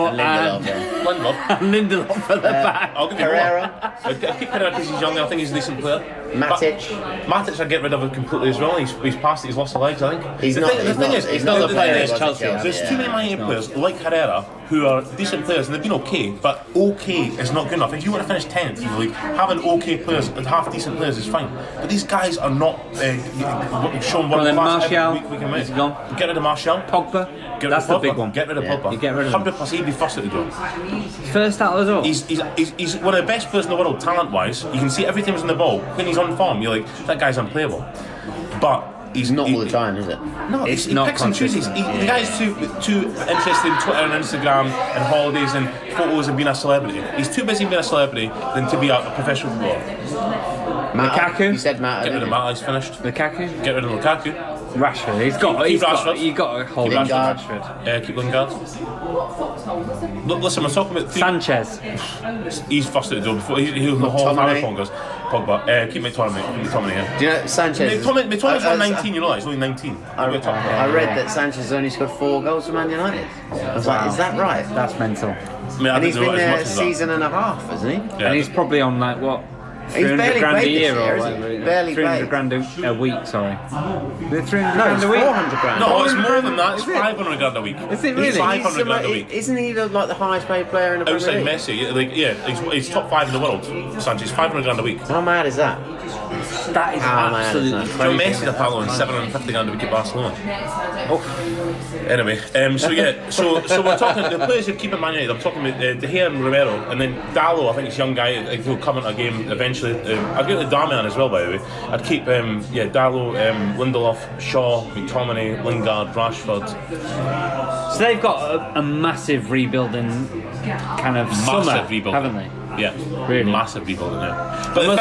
And Lindelof. and Lindelof at the back. I'll give you Herrera. I'll keep Herrera because he's young. I think he's a decent player. Matic I'd get rid of him completely as well. He's past it. He's lost the legs, I think. He's not the player Chelsea. There's too many Man United players like Herrera who are decent players and they've been okay, but okay is not good enough. If you want to finish 10th in the league, having okay players and half decent players is fine. But these guys are not shown world class every week we can win. Get rid of Martial. Pogba. That's the big one. Get rid of Pogba. You get rid of 100%. He'd be first at the door. First out of the door. He's one of the best players in the world, talent-wise. You can see every time he's on the ball. When he's on form, you're like, that guy's unplayable. But he's not all the time, is it? No, it's he not picks and chooses. The guy's too interested in Twitter and Instagram and holidays and photos and being a celebrity. He's too busy being a celebrity than to be a professional footballer. Lukaku. You said Matt. Get rid of Matt. He's finished. Lukaku. Get rid of Lukaku. Rashford. You've got to hold Rashford. Keep Lingard. Look, listen, we're talking about Sanchez. He's first at the door before he'll the whole marathon goes. Pogba. Keep McTominay here. Do you know Sanchez? McTominay's on 19. You know that he's only 19. I read that Sanchez only scored 4 goals for Man United. I was like, is that right? That's mental. And he's been there a season and a half, hasn't he? Yeah, and he's probably on like what? 300 grand a year or barely 300 grand a week, sorry. 300 grand a week? 400 grand. No, it's more than that. It's 500 grand a week. Is it really? It's 500 grand a week. Isn't he like the highest paid player in the Premier League? Outside Messi, he's top 5 in the world. Sanchez, 500 grand a week. How mad is that? That is absolutely crazy. Messi the pal on 750 grand a week at Barcelona. Anyway, so we're talking the players who keep in Man United. I'm talking about De Gea and Romero, and then Dallo. I think it's a young guy who'll come into a game eventually. I'd get the Darmian as well, by the way. I'd keep Dallo, Lindelof, Shaw, McTominay, Lingard, Rashford. So they've got a massive rebuilding kind of summer, haven't they? Yeah, really massive rebuilding now. But the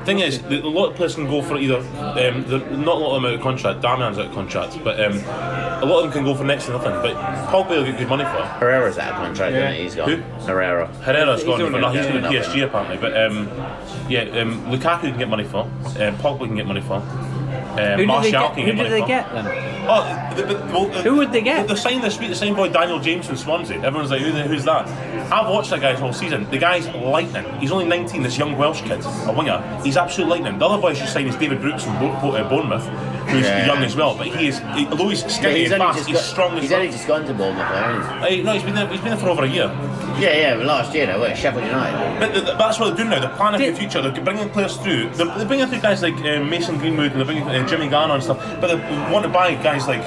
thing is, a lot of players can go for either. Not a lot of them out of contract. Darmian's out of contract, but a lot of them can go for next to nothing. But Pogba will get good money for. Herrera's out of contract, isn't he? He's gone. Who? Herrera's gone. But he's going to PSG apparently. But Lukaku can get money for. Pogba can get money for. Martial can get money for. Who did they get then? Who would they get? They're signing this week. The same boy Daniel James from Swansea. Everyone's like, who's that? I've watched that guy whole season. The guy's lightning. He's only 19. This young Welsh kid, a winger. He's absolute lightning. The other boy should sign is David Brooks from Bournemouth, who's young as well. But although he's skinny and fast, he's strong. He's only just gone to Bournemouth, hasn't he? No, he's been there for over a year. Yeah, but last year, though, Sheffield United. But that's what they're doing now. They're planning for the future. They're bringing players through. They're bringing through guys like Mason Greenwood and they're bringing Jimmy Garner and stuff. But they want to buy guys like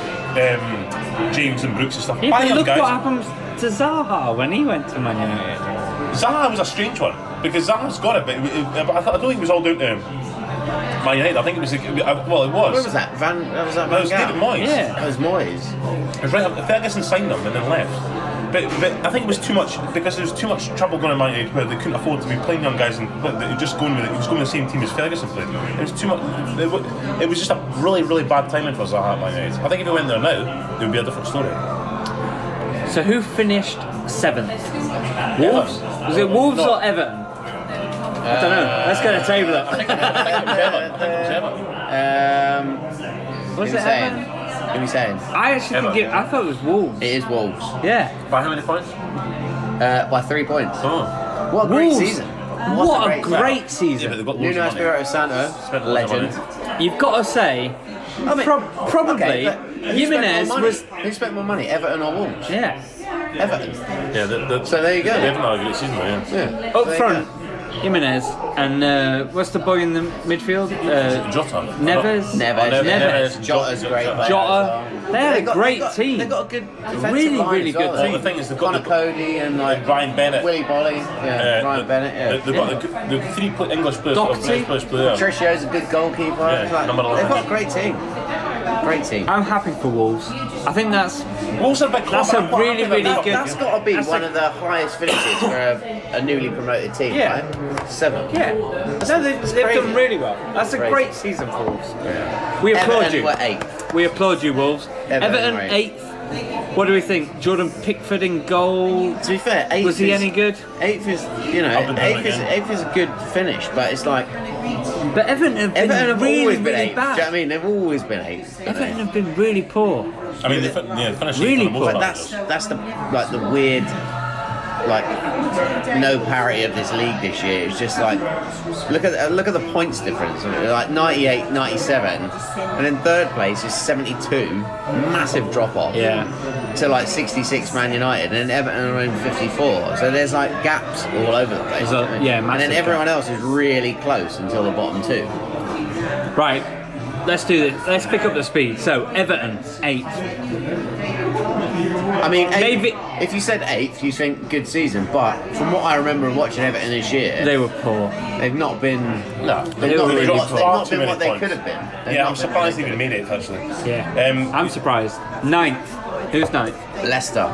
James and Brooks and stuff. Yeah, but look what happened to Zaha when he went to Man United. Zaha was a strange one because Zaha's got it, but I don't think it was all down to Man United. I think it was. It was. Where was that? Van David Moyes. Yeah, it was Moyes. It was right. Ferguson signed him and then left. But I think it was too much because there was too much trouble going on Man United where they couldn't afford to be playing young guys and just going with the same team as Ferguson played. It was too much. It was just a really, really bad timing for Zaha at Man United. I think if he went there now, it would be a different story. So who finished 7th? Wolves? Was it Wolves or Everton? I don't know. Let's get a table up. I think it was Everton. Was it Everton? Who are we saying? I actually think I thought it was Wolves. It is Wolves. Yeah. By how many points? By 3 points. Oh. What a great Wolves. season. What a great season. Yeah, but they've got loads Nuno of money. Espirito Santo, legend. You've got to say, probably Jimenez was. Who spent more money, Everton or Wolves? Yeah. Everton. Yeah, so there you go. They haven't had a great season, yeah. Up front, Jimenez and what's the boy in the midfield? Jota. Neves. Jota's great. Jota. They had a great team. They've got a good defensive Really, line really as well, good though. team. The thing is, they've Connor got Cody and like Ryan Bennett. Willy Bolly. Ryan Bennett. Yeah. They've got the 3 English players. Doherty. Tricio's a good goalkeeper. Yeah, Like, number 11. they've got a great team. Great team. I'm happy for Wolves. I think that's Wolves are a big club. That's a really, really good. That's got to be one of the highest finishes for a newly promoted team, Yeah. right? 7. Yeah. No, they've done really well. That's a great season for Wolves. Yeah. We applaud Everton you. were 8th. We applaud you, Wolves. Everton right. 8th. What do we think? Jordan Pickford in goal. To be fair, 8th Was he is, any good? 8th is, Up and down 8th is a good finish, but it's like But Everton have been Everton have really, always been really 8th. bad. Do you know what I mean? They've always been 8th. Everton have been really poor. I mean, they finished Really for the most But part. that's the weird, like, no parity of this league this year. It's just like look at the points difference. Like 98, 97, and then third place is 72. Massive drop off. Yeah. To like 66 Man United, and then Everton are in 54. So there's like gaps all over the place. There's a- yeah, and massive then everyone else is really close until the bottom 2. Right. Let's do this. Let's pick up the speed. So Everton 8th. I mean, Maybe- if you said 8th, you think good season, but from what I remember of watching Everton this year, They were poor. they've not been. No, They've not been what, far they've not too been many what they points. could have been. They've Yeah, not I'm been surprised what they even made it actually. Yeah. I'm surprised. 9th. Who's 9th? Leicester.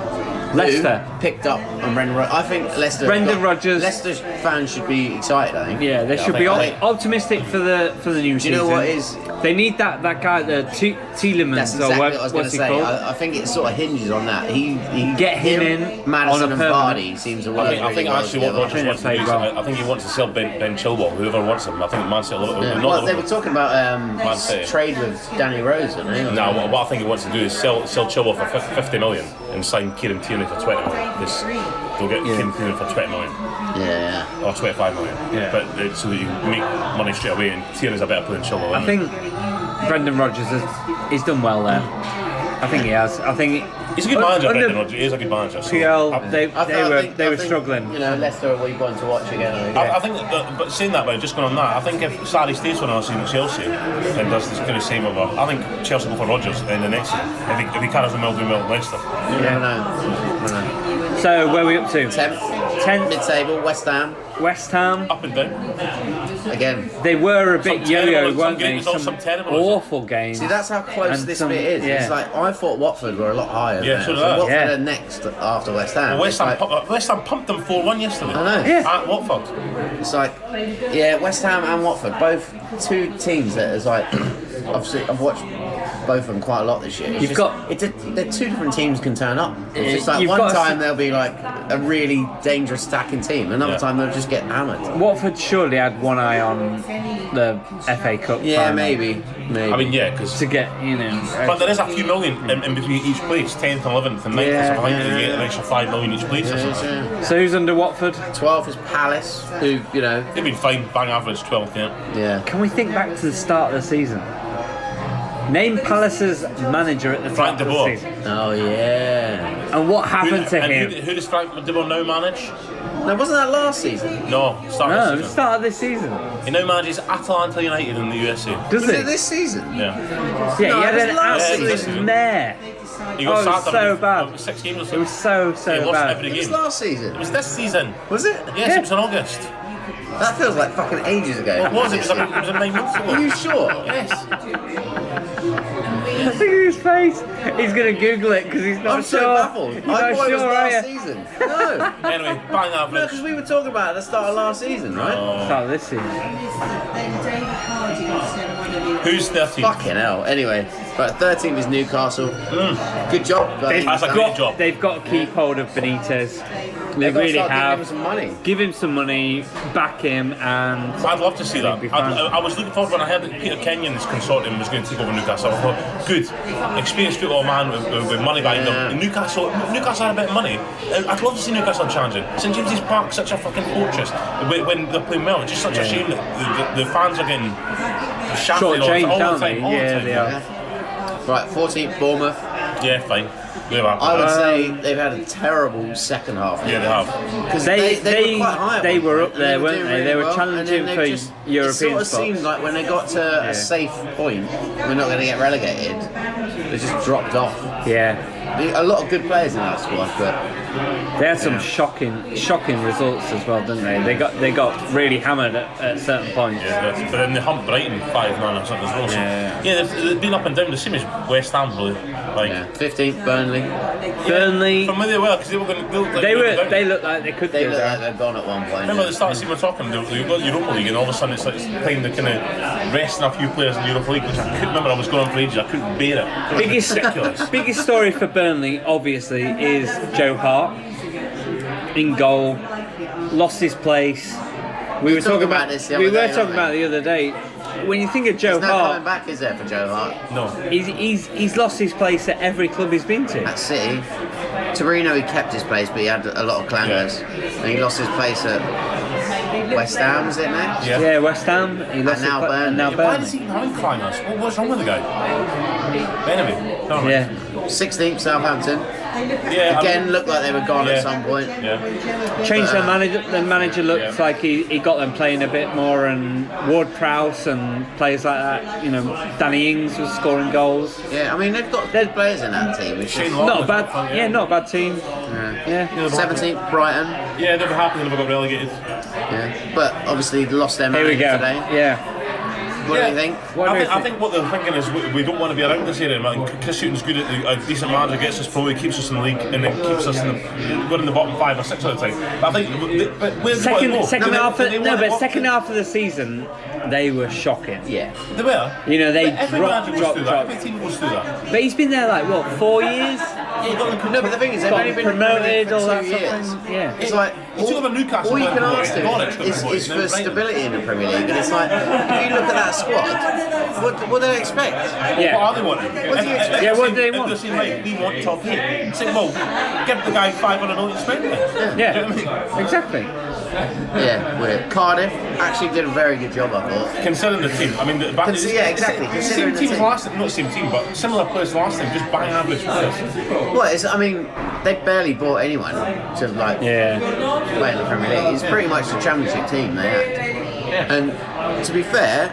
Leicester. Who picked up on Brendan Rodgers. I think Leicester. Brendan Rodgers. Leicester fans should be excited. I think. Yeah, they should be I think- optimistic for the new Do season. you know what is? They need that guy, the Tielemans, That's or exactly what I was going what's to he say. called? I think it sort of hinges on that. He Get him in Madison on a and permanent- Vardy seems to work. I think actually what Rodgers think wants to they do is, played well. I think he wants to sell Ben Chilwell, whoever wants him. I think Man City Well, they were talking about City. trade with Danny Rose, weren't they? No, what I think he wants to do is sell Chilwell for 50 million and sign Kieran Tierney for 20 million. They'll get Kieran Tierney for 20 million. Yeah. Or 25 million. Yeah. But so that you make money straight away, and Tierney's a better player than Chilwell. I think Brendan Rodgers he's done well there. I think he has. I think he's a good manager, under Brendan Rodgers. He is a good manager. So PL, I they I were think, struggling. You know, Leicester are one to watch again. I think. I think but saying that, but just going on that, I think if Sarri stays for another season at Chelsea and does this kind of same over, I think Chelsea will go for Rodgers in the next season. If he carries on well doing well at Leicester. You never know. So where are we up to? 10th, mid-table, West Ham. West Ham. Up and down. Again. They were a bit Some yo-yo, terrible- weren't some they? good results, some terrible awful games. See, that's how close And this some- bit is. yeah. It's like, I thought Watford were a lot higher. Yeah, than so them. did I. Watford Yeah. are next after West Ham. Well, It's like, West Ham pumped them 4-1 yesterday. I know. Yeah. At Watford. It's like, yeah, West Ham and Watford, both two teams that is like, I've watched both of them quite a lot this year. They're two different teams can turn up. It's just like You've one got to time they'll be like a really dangerous attacking team, another Yeah. time they'll just get hammered. Watford surely had one eye on the FA Cup. Yeah, final maybe. I mean, yeah, because. to get But there is a few million in between each place, 10th, 11th, and 9th. Yeah, so I think yeah. you get an extra 5 million each place or something. So who's under Watford? 12 is Palace, who, you know, They've been fine, bang average 12th, yeah. yeah. Can we think back to the start of the season? Name Palace's manager at the Frank start de of Boer. the season. Oh, yeah. And what happened to him? Who does Frank de Boer now manage? No, wasn't that last season? No, start No, of the the season. start of this season. He now manages Atalanta United in the USA. Does Was he? it this season? Yeah. Yeah, No, he it had was an last absolute season. mare. He Oh, it was sacked so after bad. 6 games or It so. was so He lost bad. every It was game. last season. It was this season. Was it? Yes, Yeah. it was in August. That feels like fucking ages ago. It was 9 months ago. Are you sure? Yes. I think he was face. He's going to Google it because he's not I'm sure. so baffled. He's I not thought it was sure, are last you? season. No. Anyway, bang average. No, because we were talking about it at the start of last season, right? Start of this season. Who's 13th? Fucking hell. Anyway, but 13th is Newcastle. Good job. That's a great job. They've got to keep hold of Benitez. They They've got to really start giving have. him some money. Give him some money, back him, and I'd love to see that. be fine. I was looking forward when I heard that Peter Kenyon's consortium was going to take over Newcastle. I thought, good, experienced football man with money behind them. And Newcastle had a bit of money. I'd love to see Newcastle challenging. St James's Park's such a fucking fortress when they're playing well. It's just such a shame that the fans are getting shafted all the time. Yeah, they are. Right, 14th Bournemouth. Yeah, fine. I would say they've had a terrible second half. Yeah, they have. Because they were quite high. They were up there, and weren't doing they? really They were well, challenging and then for they've just, European It sort of spots. seemed like when they got to a safe point, we're not going to get relegated. They just dropped off. Yeah. A lot of good players in that squad, but They had some shocking results as well, didn't they? They got really hammered at certain points. Yeah, but then they humped Brighton 5-9 or something as well. So, yeah, they've been up and down the same as West Ham, really. Like, 15th Burnley. Burnley. From where they were, because they were going to. They looked like they could They do look like that. they've gone at one point. Remember at the start of the season we were talking, they got Europa League, and all of a sudden it's like time to kind of resting a few players in the Europa League, which I couldn't remember. I was going on for ages. I couldn't bear it. It was ridiculous. Biggest story for Burnley, obviously, is Joe Hart in goal. Lost his place. We were talking about this the other day, talking about it the other day. When you think of Joe There's no Hart, coming back, is there, for Joe Hart? No. he's lost his place at every club he's been to. At City, Torino, he kept his place, but he had a lot of clangers. And he lost his place at West Ham, was it next? Yeah, West Ham. He lost now his place, and now Burnley. Why does he Burnley. having clangers? What's wrong with the guy? Anyway, no, Yeah. 16th, Southampton. Yeah, Again, looked like they were gone Yeah. at some point. Yeah. Changed their manager. The manager looked like he got them playing a bit more, and Ward-Prowse and players like that. You know, Danny Ings was scoring goals. Yeah, I mean, they've got good players in that team. Which Shane is, Long Not a was bad. fun, Yeah, not a bad team. Yeah. 17th, Brighton. Yeah, they were happy they never got relegated. Yeah. But obviously, lost their Here we manager go. today. Yeah. What do you think? I think what they're thinking is we don't want to be around this area. I think Chris Hughton's good at a decent manager, gets us pro, he keeps us in the league, and then keeps us we're in the bottom 5 or 6 at the time. But I think, but where Second half of the season, they were shocking. Yeah. They were. You know, they Every dropped. manager goes through that. Every team goes through that. But he's been there like what, 4 years? No, but the thing is, they've Got only been in the Premier League promoted, all for that 2 sort of years. thing. Yeah. It's like You took over Newcastle. all you can ask Norwich, them is for stability in the Premier League, and it's like if you look at that squad, what do they expect? Yeah. What are they wanting? What do you expect? Yeah, what do they If want? they're saying, right, we want top 8. Say, well, give the guy 500 million to spend it. Yeah. Do you know what I mean? Exactly. Yeah, weird. Cardiff actually did a very good job, I thought. Considering the team, I mean, Yeah, exactly. Same Considering the team team. last time, not same team, but similar players last time, just bang average players. Well, I mean, they barely bought anyone to like Yeah. play in the Premier League. It's pretty much the Championship team they had. And to be fair,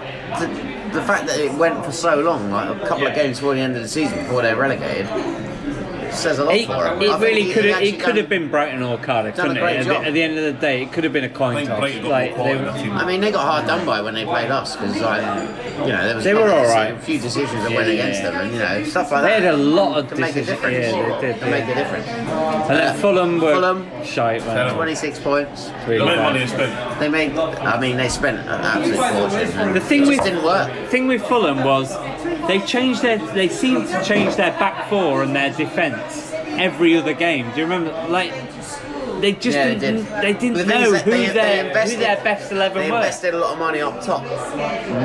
the fact that it went for so long, like a couple of games before the end of the season, before they're relegated, says a lot for him. It really could have been Brighton or Cardiff, done a couldn't it? great job. At the end of the day, it could have been a I coin think toss. Brighton got Like, more they quality in were- that team. I mean, they got hard done by when they played us because, there was They were all right. a few decisions that went against them, and stuff like They that. had a lot of to make a decisions. difference. Yeah, they did. To make a difference. And then Fulham were Fulham, shite, man. 26 points. Really The amount of bad. money they spent. They spent an absolute fortune. And The thing it with just didn't work. thing with Fulham was they seemed to change their back four and their defence every other game. Do you remember? Like they just Yeah, didn't The thing know is that who they their invested- best 11 They were. invested a lot of money up top,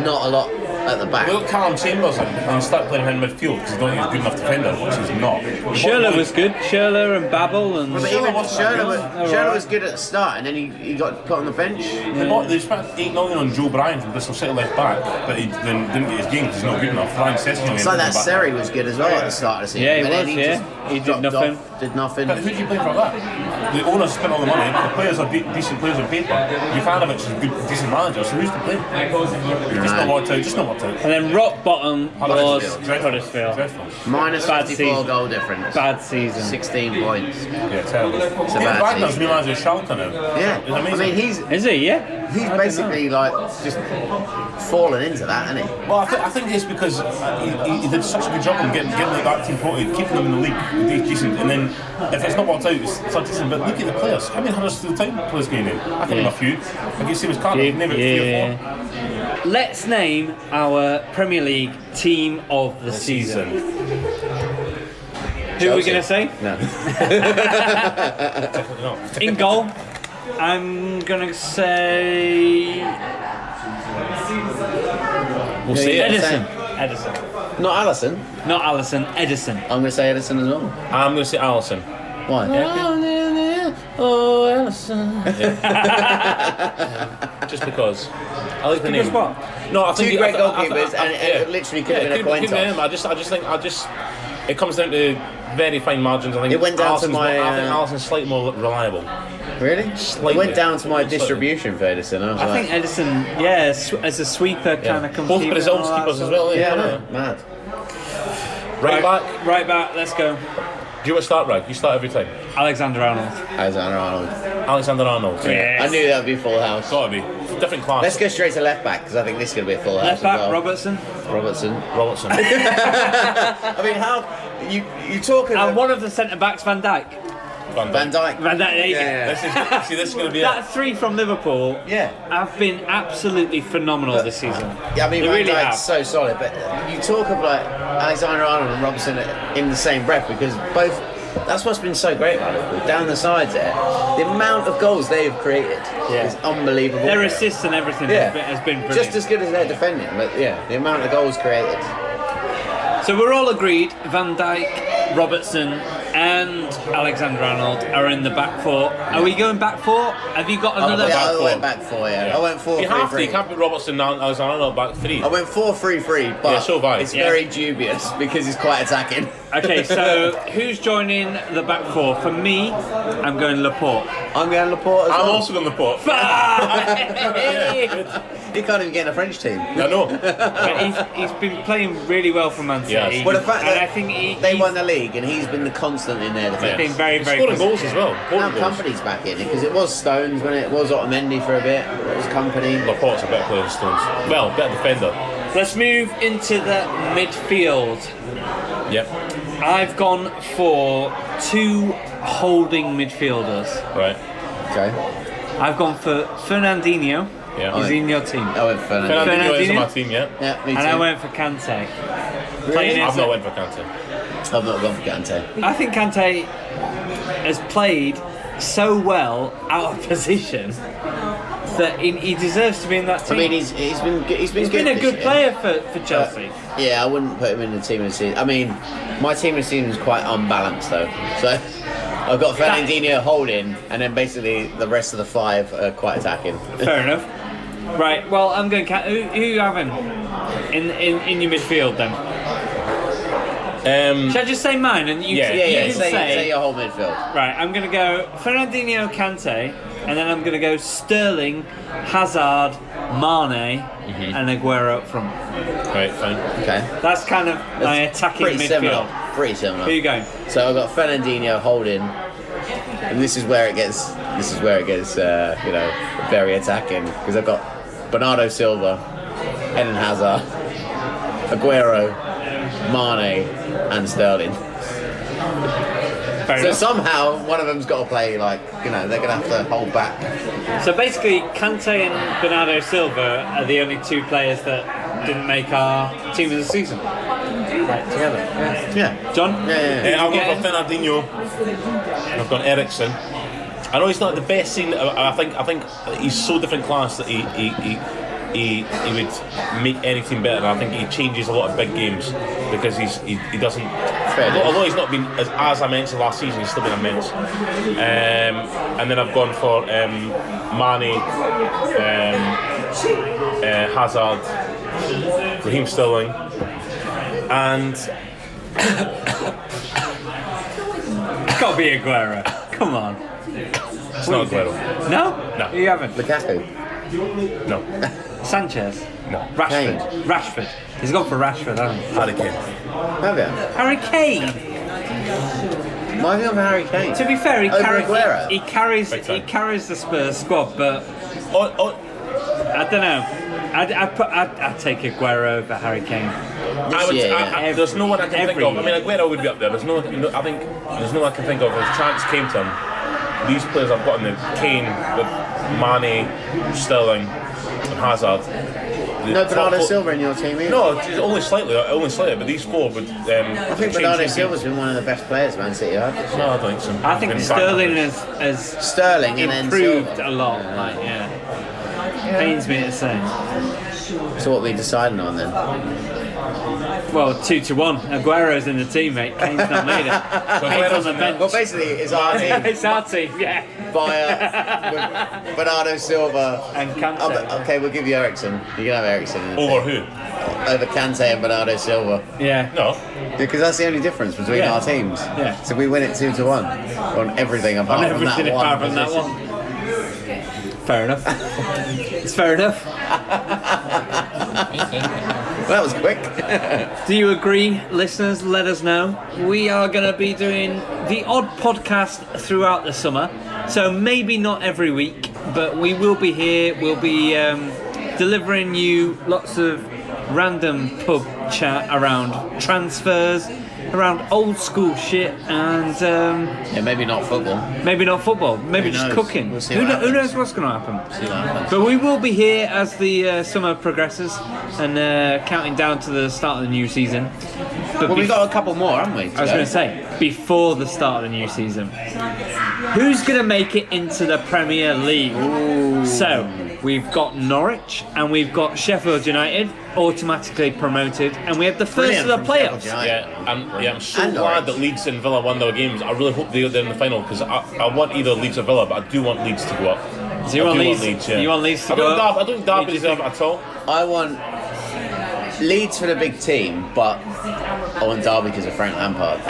not a lot at the back. We got Callum Chambers in and start playing him in midfield because he's not even a good enough defender, which he's not. Schürrle was good. Schürrle and Babel and But even wasn't Schürrle was good at the start, and then he got put on the bench. They spent 8 million on Joe Bryan from Bristol City left back, but he then didn't get his game because he's not good enough. Ryan Sessegnon. It's like that Seri was good as well at the start of the season. Yeah, he but then was, he yeah. just He did dropped nothing. off, did nothing. But who do you blame for that? The owners spent all the money. The players are decent players on paper. Jukanovic is a good, decent manager. So who's to blame? Just not a lot of time. Just not worked out. And then rock bottom was Huddersfield. Minus Bad 54 season. goal difference. Bad season. 16 points. Yeah, terrible. It's a bad Wagner's season. new manager of Schalke now. Yeah, It's I amazing. mean he's Is he? Yeah. basically like just fallen into that, isn't he? Well, I think it's because he did such a good job of getting that team promoted, keeping them in the league decent, and then if it's not worked out, it's not decent. But look at the players. How many Huddersfield Town players can you name? I can name a few. I can see his card. Name it 3 or 4. Let's name our Premier League team of the season. Who are we going to say? No. Definitely not. In goal, I'm going to say We'll see it. Edison. Edison. Not Allison. Not Allison, Edison. I'm going to say Edison as well. I'm going to say Alisson. Why? Oh, Alisson. Just because. I like the name. Because what? No, I think Two great goalkeepers, and it literally could have been a coin toss. I just think it comes down to very fine margins. I think It went down to I think my. Alisson's slightly more reliable. Really? Slightly. It went down to my Slightly. distribution for Edison. I was I like, think Edison, as a sweeper, kind of Both compete. of his own keepers as well. yeah, I know. Mad. Right back. Right back, let's go. Do you want to start, Wragg? You start every time. Alexander Arnold. Alexander Arnold. Alexander Arnold. Yeah. I knew that would be full house. Gotta be. Different class. Let's go straight to left back because I think this is going to be a full house. Left back, as well. Robertson. Robertson. Robertson. I mean, how you talk And about one of the centre backs, Van Dijk. Van Dijk. Van Dijk, there you go. Yeah. This is going to be That three from Liverpool Yeah. have been absolutely phenomenal this season. Yeah, I mean, They Van really Dijk's have. so solid, but you talk of like Alexander Arnold and Robertson in the same breath because both. That's what's been so great about Liverpool. Down the sides there, the amount of goals they have created is unbelievable. Their assists and everything has been brilliant. Just as good as their defending, but yeah, the amount of goals created. So we're all agreed Van Dijk, Robertson and Alexander Arnold are in the back four. Are we going back four? Have you got another Yeah, back I four? went back 4, yeah. I went 4-3-3. You have to. You can't put Robertson down. Alexander Arnold back 3. I went 4-3-3, but Yeah, so have I. it's Yeah. very dubious because it's quite attacking. Okay, so who's joining the back four? For me, I'm going Laporte. I'm going Laporte as I'm well. also going to put. He can't even get in a French team. I know. But he's been playing really well for Man City. Yes. Well, the fact and that I think they he's won the league and he's been the constant in their defence. been very, He's very scoring good. goals as well. Now Important goals. Company's back in it because it was Stones when it was Otamendi for a bit. It was Company. Laporte's a better player than Stones. Well, better defender. Let's move into the midfield. Yep. I've gone for two holding midfielders. Right. Okay. I've gone for Fernandinho. Yeah. He's in your team. I went Fernando. Fernandinho is on my Fernandinho? team, yeah. Yeah, me too. And I went for Kante. Really? I've not went for Kante. I've not gone for Kante. I think Kante has played so well out of position that he deserves to be in that I team. mean, he's been He's good been a this good year. player for Chelsea. Yeah, I wouldn't put him in the team of the season. I mean, my team of the season is quite unbalanced though. So I've got Fernandinho holding, and then basically the rest of the 5 are quite attacking. Fair enough. Right, well, I'm going. Who you having in your midfield then? Should I just say mine and you? Yeah. you Yeah, can say your whole midfield. Right, I'm going to go Fernandinho, Kante, and then I'm going to go Sterling, Hazard, Mane, and Aguero up front. Right, fine. Okay. That's kind of my attacking Pretty midfield. similar. Pretty similar. Who are you going? So I've got Fernandinho holding, and this is where it gets very attacking because I've got Bernardo Silva, Eden Hazard, Aguero, Mane, and Sterling. Fair So enough. somehow one of them's got to play they're going to have to hold back. So basically, Kante and Bernardo Silva are the only two players that didn't make our team of the season. Right, together. Yeah. John? Yeah. I've gone for Fernandinho. I've gone Ericsson. I know he's not the best scene. I think he's so different class that he would make any team better. And I think he changes a lot of big games because he doesn't. Although he's not been as immense as last season, he's still been immense. And then I've gone for Mane, Hazard, Raheem Sterling, and It's got to be Aguero. Come on. it's not Aguero. No? No. You haven't? Lukaku. No. Sanchez? No. Rashford. He's gone for Rashford, hasn't he? Harry Kane. Have you? Harry Kane. Why have you gone for Harry Kane? To be fair, he carries Right. the Spurs squad, but I don't know. I'd take Aguero over Harry Kane. There's no one I can think of. I mean, Aguero would be up there. I think there's no one I can think of. If a chance came to him, these players I've got in the Kane with Mane, Sterling, and Hazard. No Bernardo Silva in your team either? No, only slightly. But these four would. I think Bernardo Silva's been one of the best players Man City have. No, I don't think so. I think Sterling has improved a lot. Pains me to say. So what are we deciding on then? Well, 2-1. Aguero's in the team, mate. Kane's not made it. Kane's on the bench. Well, basically, it's our team. It's our team, yeah. With Bernardo Silva and Kante. Okay, we'll give you Eriksen. You can have Eriksen. Over who? Over Kante and Bernardo Silva. Yeah. No. Because that's the only difference between our teams. Yeah. So we win it 2-1 on everything apart from that one. Fair enough. It's fair enough. Well, that was quick. Do you agree, listeners? Let us know. We are going to be doing the odd podcast throughout the summer. So maybe not every week, but we will be here. We'll be delivering you lots of random pub chat around transfers, around old school shit, and maybe not football. Maybe just cooking. We'll see who what knows what's going to happen? See what happens. But we will be here as the summer progresses and counting down to the start of the new season. But we've got a couple more, haven't we? I was going to say, before the start of the new season, who's going to make it into the Premier League? Ooh. So, we've got Norwich and we've got Sheffield United automatically promoted, and we have the first of the playoffs. I'm so glad that Leeds and Villa won their games. I really hope they're in the final, because I want either Leeds or Villa, but I do want Leeds to go up. So you want Leeds? You want Leeds to go up? I don't think Derby deserve it at all. I want Leeds for the big team, but I want Derby because of Frank Lampard.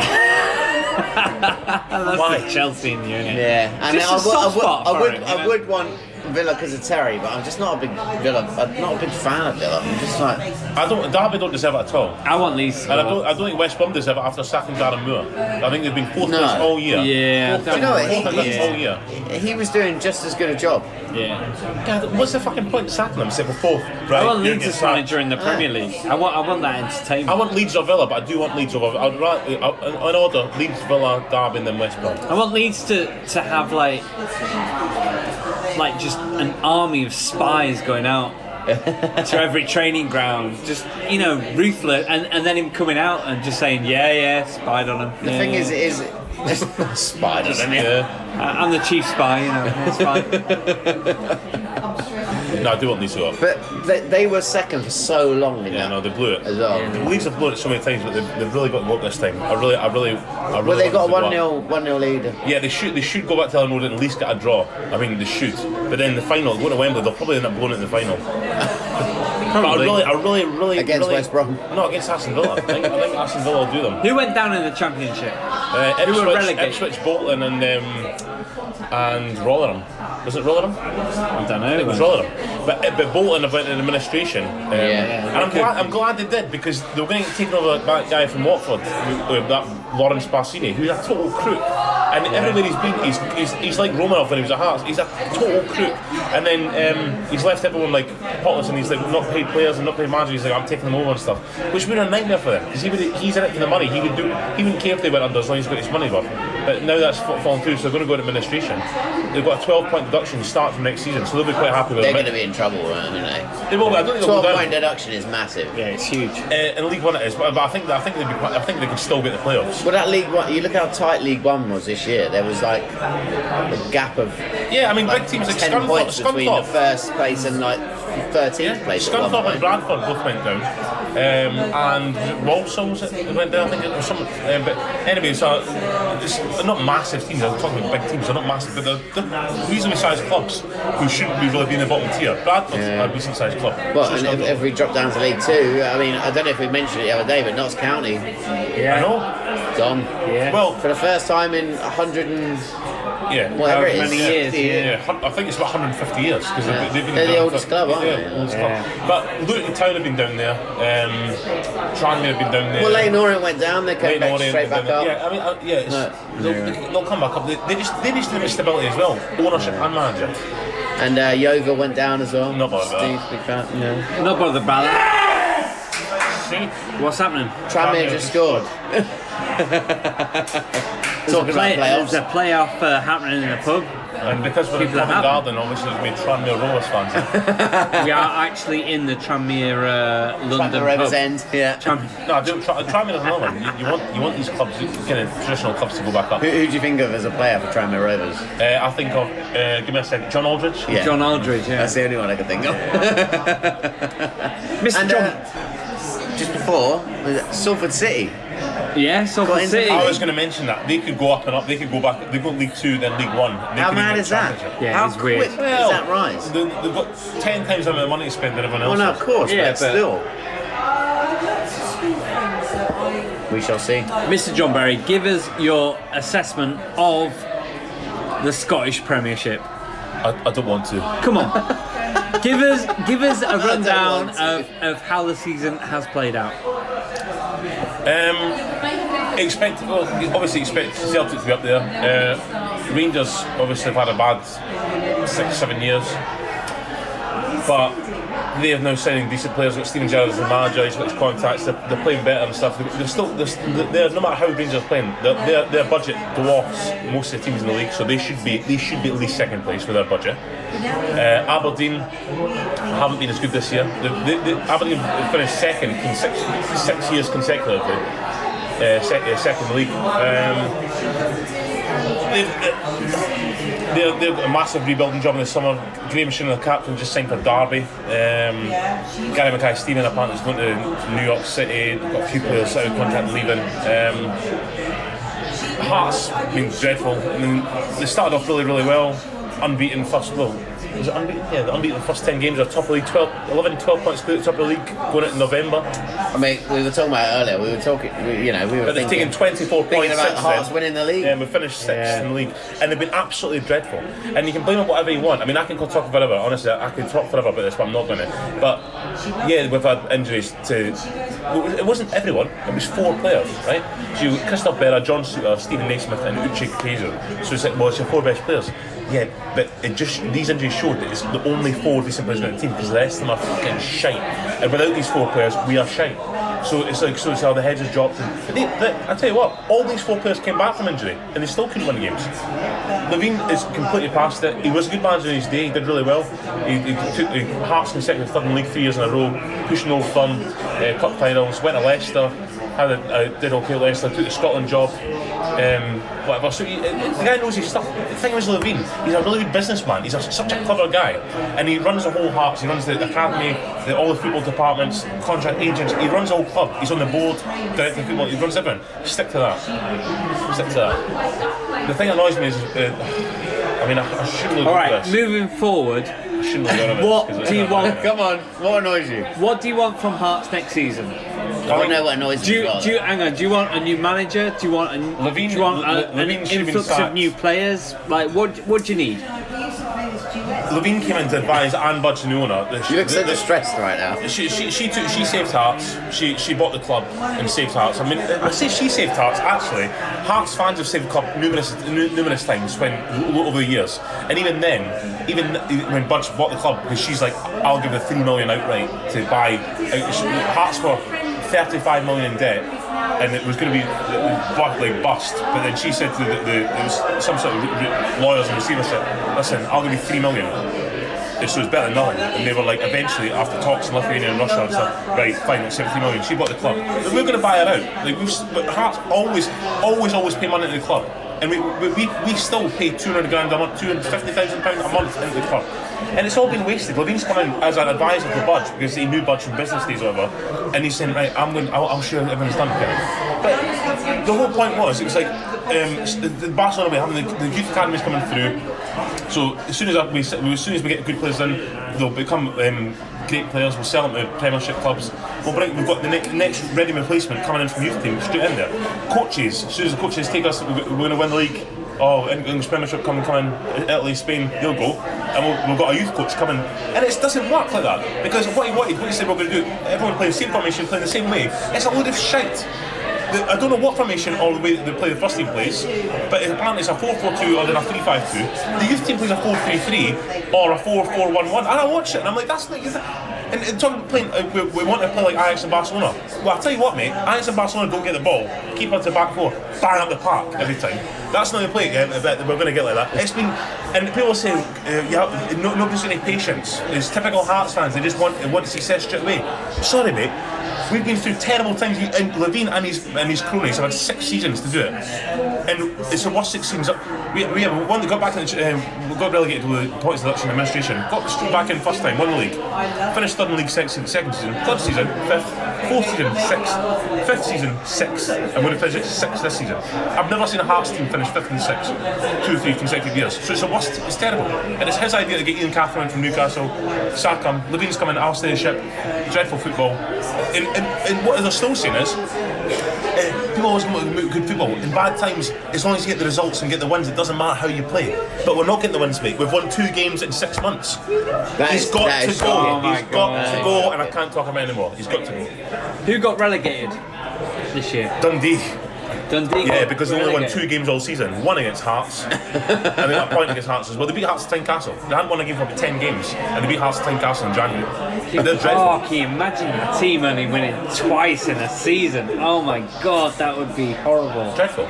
That's Why? the Chelsea in you, isn't it? Yeah, and Just a soft spot for it, I would want Villa because of Terry, but I'm just not a big Villa. I'm not a big fan of Villa. I'm just like Derby don't deserve it at all. I want Leeds. And I don't think West Brom deserve it after sacking Darren Moore. I think they've been fourth place all year. Yeah, you know what? All year. He was doing just as good a job. Yeah. God, what's the fucking point of sacking him? Say we're fourth. Right, I want Leeds as manager in the Premier League. I want that entertainment. I want Leeds or Villa, but I do want Leeds over. I'd rather, in order, Leeds, Villa, Derby, and then West Brom. I want Leeds to have like just an army of spies going out to every training ground, just ruthless, and then him coming out and just saying spied on him. The thing is spied on him. Yeah. I'm the chief spy, it's fine. No, I do want Leeds to go up. But they were second for so long. No, they blew it as well. The Leeds have blown it so many times, but they've really got to go up this time. I really well, they got a 1-0 lead. Yeah, they should go back to Ellen Road and at least get a draw. I mean, they should. But then the final, going to Wembley, they'll probably end up blowing it in the final. But I really against West Brom. No, against Aston Villa. I think Aston Villa will do them. Who went down in the Championship? Who were relegated? Ipswich, Bolton, and Rotherham. Was it Rotherham? I don't know. It was Rotherham. But Bolton went in administration. And I'm glad they did, because they were going to take over that guy from Watford, that Lawrence Bassini, who's a total crook. And everywhere he's been, he's like Romanov when he was at Hearts. He's a total crook. And then he's left everyone like potless, and he's like not paid players and not paid managers. He's like, I'm taking them over and stuff, which would be a nightmare for them, because he's in it for the money. He wouldn't care if they went under as long as he's got his money worth. But now that's fallen through, so they're going to go to administration. They've got a 12-point deduction to start from next season, so they'll be quite happy with it. They're going to be in trouble, aren't they? They will. I don't think 12-point deduction is massive. Yeah, it's huge. In League One it is, but I think they can still get the playoffs. Well, that League One, you look how tight League One was this year. There was like a gap of big teams like 10 points between the first place and like 13th place. Scunthorpe and Bradford both went down, and Walsall went down. I think it was some. But anyway, so it's not massive teams. I'm talking about big teams. They're not massive, but they're reasonably sized clubs who shouldn't be really be in the bottom tier. Bradford's a decent sized club. Well, and if we drop down to League Two, I mean, I don't know if we mentioned it the other day, but Notts County, I know. gone. Yeah. Well, for the first time in 100 and whatever it is. Many years. Yeah, I think it's about 150 years because they've been They're the oldest club, aren't they? Oldest club. But Luton Town have been down there. Tranmere have been down there. Well, Leyton Orient went down. They came back straight back up. Yeah, I mean, they'll come back up. They just need stability as well, ownership and manager. And Yoga went down as well. Not bothered Steve, big fan. Yeah. Not bothered about that. See, What's happening? Tranmere just scored. Talking about playoffs. There's a playoff happening in the pub. and because we're in Covent Garden, obviously it's made Tranmere Rovers fans. We are actually in the Tranmere London Tranmere Rovers pub. End. Yeah. No, Tranmere is another one. You want these clubs, kind of traditional clubs, to go back up. Who do you think of as a player for Tranmere Rovers? I think of, give me a second, John Aldridge. Yeah. John Aldridge, yeah. That's the only one I could think of. Mr. And, John. just before, was it Salford City. Yeah, Salford into- City. I was going to mention that they could go up and up. They could go back. They go League 2, then League 1. How mad is that? Yeah, How it's weird. quick does that rise? They've got 10 times the amount of money to spend than everyone else. Well, no, of course, Yeah, but but- still. We shall see. Mr. John Berry, give us your assessment of the Scottish Premiership. I don't want to. Come on. give us a rundown want to. of how the season has played out. Obviously expect Celtic to be up there. Rangers obviously have had a bad 6-7 years, but they have now signing decent players. Got Steven Gerrard as the manager. He's got his contacts. They're playing better and stuff. They're no matter how Rangers are playing, their budget dwarfs most of the teams in the league, so they should be at least second place with their budget. Aberdeen haven't been as good this year. Aberdeen finished second in six years consecutively. Second league. They've got a massive rebuilding job in the summer. Graham Shinner, the captain, just signed for Derby. Gary Mackay-Steven apparently is going to New York City. Got a few players out of contract leaving. Hearts been dreadful. I mean, they started off really, really well. Unbeaten first. Well, was it unbeaten? Yeah, the unbeaten first 10 games. They're top of the league. 12 points clear at the top of the league going into November. I mean, we were talking about it earlier. We were But they've taken 24 points about since Hearts then. winning the league. Yeah, we finished sixth in the league, and they've been absolutely dreadful. And you can blame them whatever you want. I mean, I can talk forever. Honestly, I can talk forever about this, but I'm not going to. But yeah, we've had injuries to. It wasn't everyone. It was 4 players, right? So you Christoph Berra, John Suter, Stephen Naismith, and Uche Kaiser. So it's like, well, it's your 4 best players. Yeah, but these injuries showed that it's the only 4 decent players in the team because the rest of them are fucking shite. And without these 4 players, we are shite. So it's how the heads have dropped. And I tell you what, all these 4 players came back from injury and they still couldn't win games. Levine is completely past it. He was a good manager in his day. He did really well. He took the Hearts consecutive third in the league 3 years in a row, pushing Old Firm, cup finals, went to Leicester. Did okay at Leicester, took the Scotland job, whatever. So the guy knows his stuff. The thing is Levine, he's a really good businessman. He's such a clever guy, and he runs the whole Hearts. He runs the academy, all the football departments, contract agents. He runs the whole club. He's on the board, director of football. He runs everything. Stick to that. Stick to that. The thing that annoys me is, I mean, I shouldn't look at this. Moving forward, I shouldn't look at this. what do you want? Come on, what annoys you? What do you want from Hearts next season? I don't know what annoys me. Hang on. Do you want a new manager? Do you want an influx of new players? Like, what do you need? Levine came in to advise Anne Budge, the owner. You look so distressed right now. She saved Hearts. She bought the club and saved Hearts. I mean, I say she saved Hearts. Actually, Hearts fans have saved the club numerous times over the years. And even when Budge bought the club, because she's like, I'll give the $3 million outright to buy. Hearts were 35 million in debt, and it was going to be like bust. But then she said to there was some sort of lawyers and receivership, listen, I'll give you $3 million. So it's better than nothing. And they were like, eventually, after talks in Lithuania and Russia and stuff, right, fine, it's 73 million. She bought the club. But we're going to buy her out. Like but Hearts always pay money into the club. And we still pay $200,000 a month, £250,000 a month into the club. And it's all been wasted. Levine's come in as an advisor to Budge because he knew Budge from business days or whatever, and he's saying, right, I'll show you everything's done. But the whole point was, it was like the Barcelona way, having the youth academies coming through. So as soon as we get good players in, they'll become great players. We'll sell them to Premiership clubs. We've got the next ready replacement coming in from youth team straight in there. Coaches, as soon as the coaches take us, we're going to win the league. oh, English Premiership coming, Italy, Spain, they'll go, and we've got a youth coach coming, and it doesn't work like that, because what he said we're going to do, everyone playing the same formation, playing the same way, it's a load of shite. I don't know what formation or the way they play the first team plays, but apparently it's a 4-4-2 or then a 3-5-2. The youth team plays a 4-3-3 or a 4-4-1-1, and I watch it and I'm like, that's not. And talking about playing, we want to play like Ajax and Barcelona. Well, I'll tell you what, mate, Ajax and Barcelona don't get the ball, keep on to the back four, bang up the park every time. That's not the play, we're going to get like that. It's been, and people are saying, nobody's got any patience. It's typical Hearts fans, they just want success straight away. Sorry, mate. We've been through terrible times, and Levine and his cronies have had 6 seasons to do it, and it's the worst 6 seasons. We have one that got back in, we got relegated to the Points Election Administration, got back in first time, won the league, finished third in the league second season, third season, fifth, fourth season, sixth, fifth season, sixth, and we're going to finish sixth this season. I've never seen a Hearts team finish fifth and sixth, 2 or 3 consecutive years. So it's the worst, it's terrible, and it's his idea to get Ian Catherine from Newcastle, sack him, Levine's coming, Alistair the ship, dreadful football. And what they're still saying is, people always want good football. In bad times, as long as you get the results and get the wins, it doesn't matter how you play. But we're not getting the wins, mate. We've won 2 games in 6 months. He's got to go. He's got to go, and I can't talk about it anymore. He's got to go. Who got relegated this year? Dundee. Yeah, because they only won relegated. 2 games all season. One against Hearts, and they got a point against Hearts as well. They beat Hearts at Tynecastle. They hadn't won a game for about 10 games, and they beat Hearts at Tynecastle in January. And they're dreadful. Can you imagine a team only winning twice in a season? Oh my god, that would be horrible. Dreadful.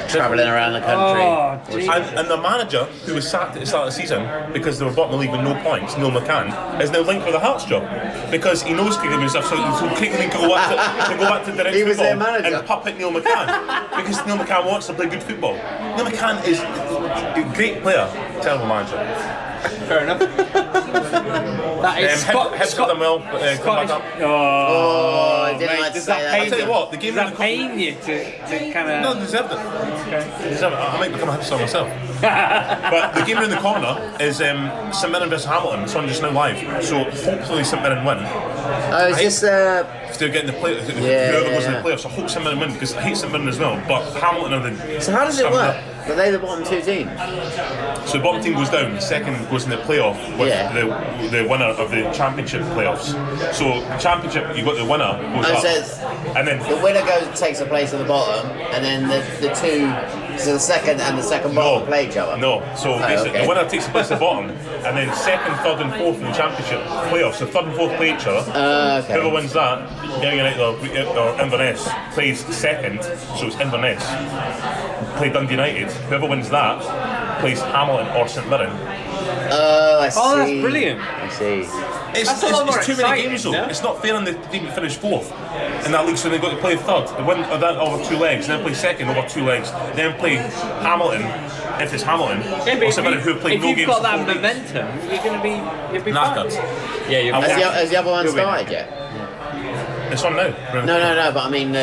Travelling around the country. And the manager, who was sacked at the start of the season because they were bottom of the league with no points, Neil McCann, is now linked with the Hearts job because he knows cricket and stuff. So cricket can go back to direct He was their football manager. and puppet Neil McCann because Neil McCann wants to play good football. Neil McCann is a great player, terrible manager. Fair enough. That is Hibs got them well, but come back up. I didn't like to say that. I'll tell you what, the game does that pain you to kind of... No, they deserved it. Okay. They deserved it. I might become a hipster myself. But the game around the corner is St Mirren versus Hamilton. It's on just now live. So hopefully St Mirren win. Oh, is this if they're getting the play, whoever goes in the playoffs, I hope St Mirren win because I hate St Mirren as well. But Hamilton are the. So how does it work? Are they the bottom 2 teams? So the bottom team goes down, the second goes in the playoff with the winner of the championship playoffs. So championship, you got the winner goes up, and then the winner takes the place at the bottom, and then the 2, so the second and the second bottom play each other. No, so basically the winner takes the place at the bottom, and then second, third, and fourth in the championship playoffs. So third and fourth play each other. Whoever wins that, Derry United or Inverness plays second, so it's Inverness. Play Dundee United. Whoever wins that plays Hamilton or St Mirren. I see. Oh, that's brilliant. I see. It's too many games though. No? It's not fair on the team that finished 4th in that league, so they've got to play third. They win that over 2 legs, then play second over 2 legs, then play Hamilton if it's Hamilton. Or St Mirren who have played no games. If you've got that momentum, you'll be knackered. Yeah, you'll be Has the other one started yet? It's on now. No, but I mean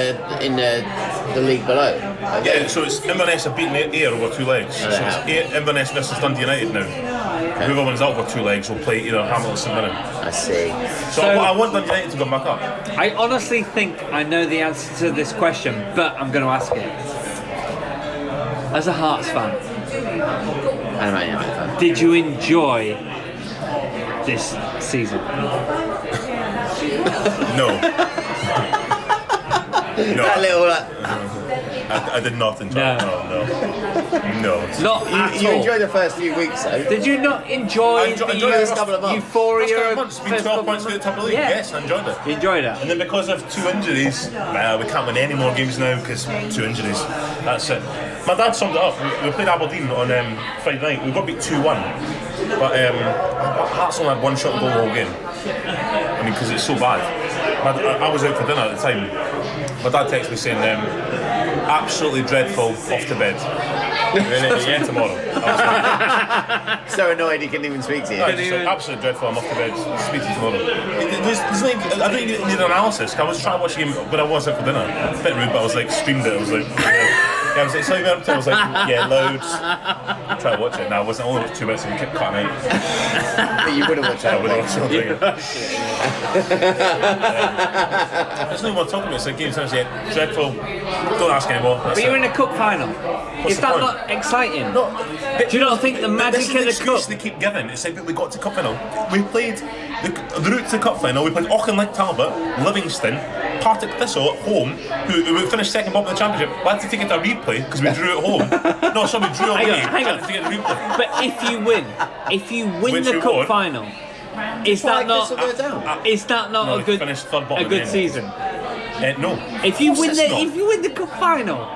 in the league below. Yeah, so it's Inverness have beaten Ayr over 2 legs. So it's Inverness versus Dundee United now. Okay. Whoever wins that over 2 legs will play either Hamilton or St Mirren. I see. So I want Dundee United to go back up. I honestly think I know the answer to this question, but I'm going to ask it. As a Hearts fan, I'm a United fan. Did you enjoy this season? No. That little I did not enjoy it. No. Not at you all. enjoyed the first few weeks though. Did you not enjoy the first couple of months. euphoria of It's been 12 points to the top of the league. Yeah. Yes, I enjoyed it. You enjoyed it? And then because of 2 injuries, we can't win any more games now because 2 injuries. That's it. My dad summed it up. We played Aberdeen on Friday night. We got beat 2-1. But Hearts only had 1 shot goal the whole game. I mean, because it's so bad. I was out for dinner at the time. My dad texted me saying, absolutely dreadful, off to bed. Yeah, tomorrow. So annoyed he couldn't even speak to you. No, just absolutely dreadful, I'm off to bed. Speak to you tomorrow. I don't even need an analysis. I was trying to watch the game when I was out for dinner. A bit rude, but I was like, streamed it. I was like, I was like, so I was like, yeah, loads. Try to watch it. No, I wasn't. Only watched 2 minutes and we kept cutting out. But you would have watched it. I would have watched it. There's no more talking about. It's like games sounds dreadful. Don't ask anymore. But you're in a cup final. Is that not exciting? No. Do you not think the magic of the cup? They keep giving. It's like we got to cup final. We played the route to cup final. We played Auchinleck Talbot, Livingston, Partick Thistle at home, who finished second bottom of the championship. We had to take it to a replay because we drew at home. No, sorry, we drew away. Hang on. To take it to replay. But if you win the cup final, is that not a good season? No. If you win the cup final.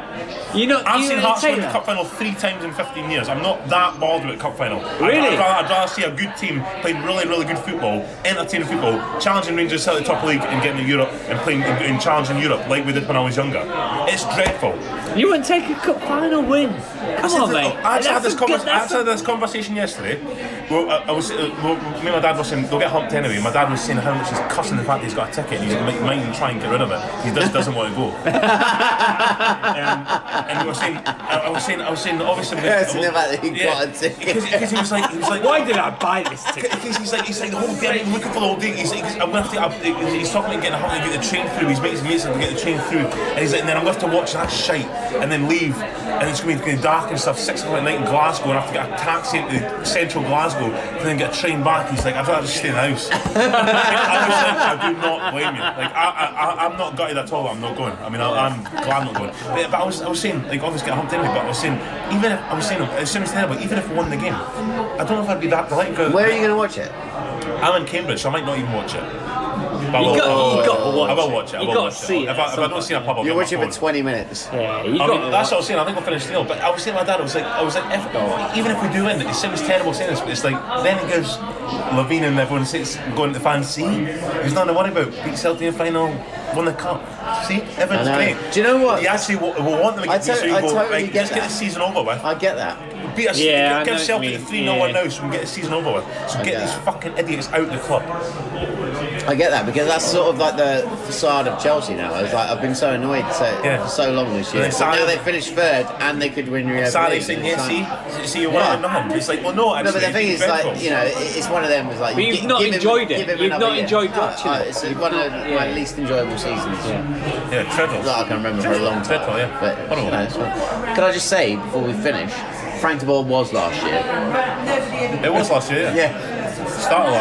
I've seen Hearts win the cup final 3 times in 15 years. I'm not that bothered with cup final. Really? I'd rather see a good team playing really, really good football, entertaining football, challenging Rangers to the top league and getting to Europe and playing and challenging Europe like we did when I was younger. It's dreadful. You wouldn't take a cup final win. Come on, mate. I actually had this conversation yesterday. Me and my dad were saying they'll get humped anyway. My dad was saying how much he's cussing the fact that he's got a ticket and he might even try and get rid of it. He just doesn't want to go. And we were saying, I was saying, obviously, cursing the fact that he got a ticket. Because he was like, why did I buy this ticket? Because he's like the whole day. I'm looking for the whole day. He's talking about getting the train through. His mates to get the train through, and he's like, and then I'm going to have to watch that shite and then leave, and it's going to be dark and stuff. 6 o'clock at night in Glasgow, and I have to get a taxi into central Glasgow, and then get a train back. He's like, I'd rather just stay in the house. I do not blame you. Like, I'm not gutted at all. I'm not going. I mean, I'm glad I'm not going. But I was saying, like, obviously get humped anyway. But I was saying, it seems terrible. Even if we won the game, I don't know if I'd be that delighted. Where are you going to watch it? I'm in Cambridge, so I might not even watch it. You got to watch it. I will watch it. You got to see it. If I don't see a pub, I'll You're get watching my for phone. 20 minutes. Yeah, That's what I was saying. I think we'll finish 3-0. But I was saying to my dad, I was like, even if we do win, it seems terrible saying this, but it's like then it gives Levine and everyone says going to the fans. See, there's nothing to worry about. Beat Celtic in the final, won the cup. See, everyone's great. Do you know what? You actually will want them to get just get the season over with. I get that. Beat us, give Celtic 3-0 now so we can get the season over with. So get these fucking idiots out of the club. I get that because that's sort of like the facade of Chelsea now. It's like I've been so annoyed for so long this year. But now they finished third and they could win Europa League. Sadly saying, see, you're winning nothing. It's like, well, no, actually. No, but the thing is, like, it's one of them. It's like, but you've not enjoyed it. You've not enjoyed watching it. It's one of my least enjoyable seasons. Yeah, dreadful. That I can remember for a long time. Dreadful, yeah. But it's fun. Can I just say before we finish, Frank de Boer was last year. It was last year, Yeah. Start of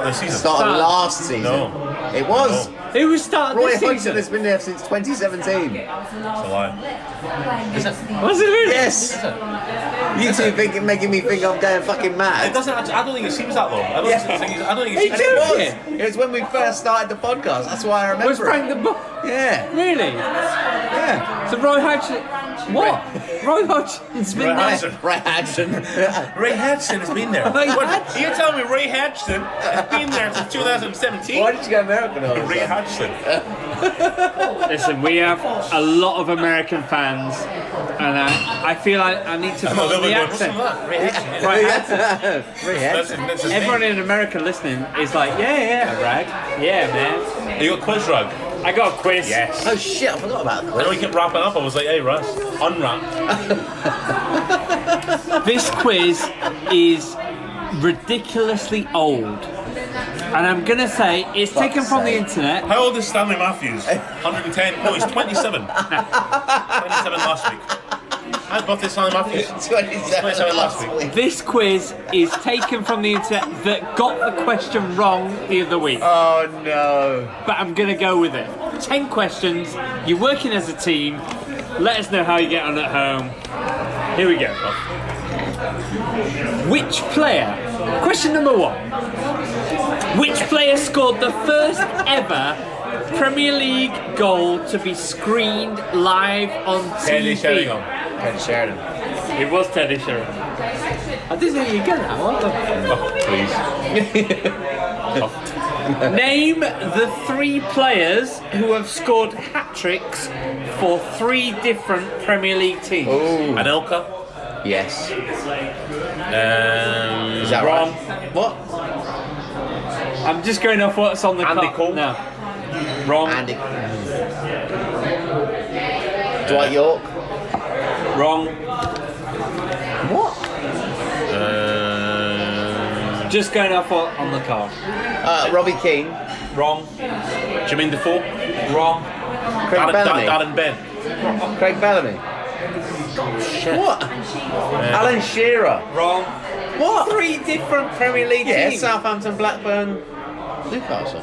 the season. Start of last season. No. It was. No. Who was starting Roy this Hodgson season? has been there since 2017. It's a lie. Is it? Was it really? Yes. You two making me think I'm going fucking mad. It doesn't. I don't think it seems that long. I don't think it Hey, seems. It was when we first started the podcast. That's why I remember. Was Frank de Boer? Yeah. Really? Yeah. So Roy Hodgson. What? Roy Hodgson's been there. Ray Hodgson. Ray Hodgson has been there. Ray What? You're telling me Ray Hodgson has been there since 2017? Why did you go American all of a Ray sudden? Hodgson. Listen, we have a lot of American fans, and I feel like I need to put on the accent. Ray Hodgson. Right, accent. Ray Hodgson. That's his Everyone name. in America listening is like, yeah, Wragg. Yeah, man. You got quiz rug? I got a quiz. Yes. Oh shit, I forgot about I know you kept wrapping up. I was like, hey, Russ, unwrap. This quiz is ridiculously old. And I'm going to say it's taken from the internet. How old is Stanley Matthews? 110? No, he's 27. 27 last week. How's birthday Stanley Matthews? 27 last week. This quiz is taken from the internet that got the question wrong the other week. Oh no. But I'm going to go with it. 10 questions. You're working as a team. Let us know how you get on at home. Here we go. Which player? Question number 1. Which player scored the first ever Premier League goal to be screened live on TV? Teddy Sheringham. Teddy Sheringham. It was Teddy Sheringham. I didn't think you'd get that one. Oh, please. Name the 3 players who have scored hat-tricks for 3 different Premier League teams. Ooh. Anelka. Yes. Is that Rom? right? What? I'm just going off what's on the Andy card. Cole? No. Wrong. Andy. Dwight York. Wrong. What? Just going off on the card. Robbie Keane. Wrong. Jermaine Defoe. Wrong. Craig Bellamy. Darren Ben. Craig Bellamy. Shit. What? Alan Shearer. Wrong. What? 3 different Premier League teams. Southampton, Blackburn, Newcastle.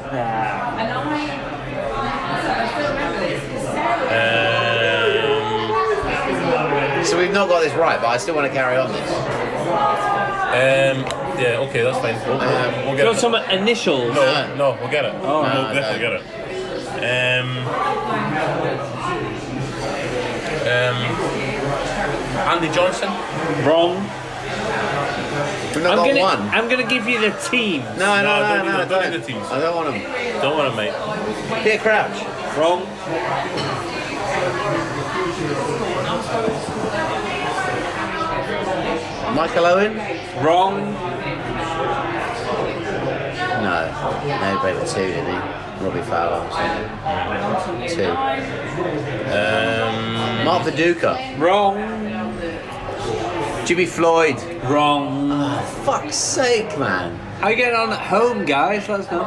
So we've not got this right, but I still want to carry on this. Yeah, okay, that's fine. We'll get Got it. some initials. No, we'll get it. Oh, we'll definitely get it. Andy Johnson. Wrong. We've not got one. I'm gonna give you the team. No, don't need the teams. I don't want them. Don't want to, mate. Peter Crouch. Wrong. Michael Owen. Wrong. No, he played with 2, didn't he? Robbie Fowler. 2. Mark Viduka. Wrong. Jimmy Floyd. Wrong. Oh, fuck's sake, man. How are you getting on at home, guys? Let us know.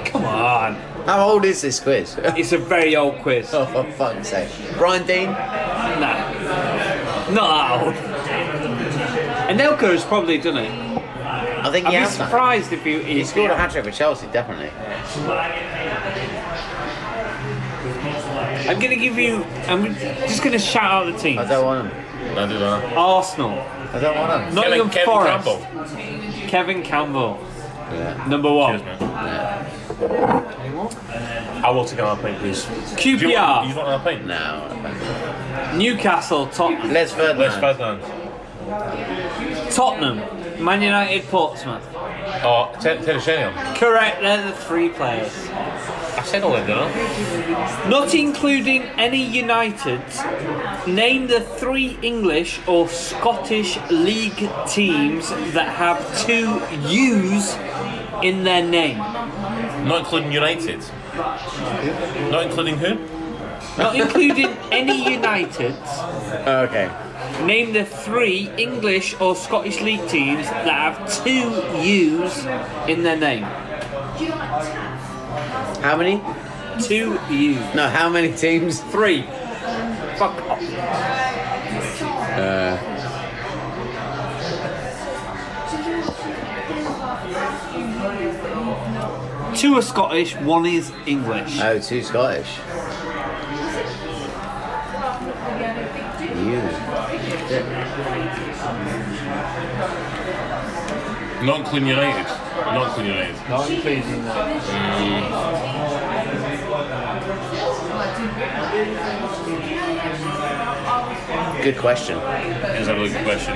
Come on. How old is this quiz? It's a very old quiz. Oh, for fuck's sake. Brian Dean? No. Not that old. Anelka has probably done it. I think he I'd be has done. surprised if He scored a hat-trick for Chelsea, definitely. I'm just gonna shout out the teams. I don't want him. Don't do that. Arsenal. I don't want him. Nottingham Kevin Forest. Campbell. Kevin Campbell. Yeah. Number 1. Cheers, man. I will take another pint, please. QPR. You want another pint? No. Newcastle. Tottenham. Les Ferdinand. Tottenham. Man United. Portsmouth. Oh, Terry Sheringham. Correct. They're the 3 players. I said all that, didn't I? Not including any Uniteds, name the 3 English or Scottish League teams that have 2 U's in their name. Not including United. Not including who? Not including any Uniteds, Okay. name the 3 English or Scottish League teams that have 2 U's in their name. How many? 2 U's. No, how many teams? 3. Fuck off. 2 are Scottish, 1 is English. Oh, 2 Scottish. You. Not including United. Not including United. Not including that. Good question. Here's a really good question.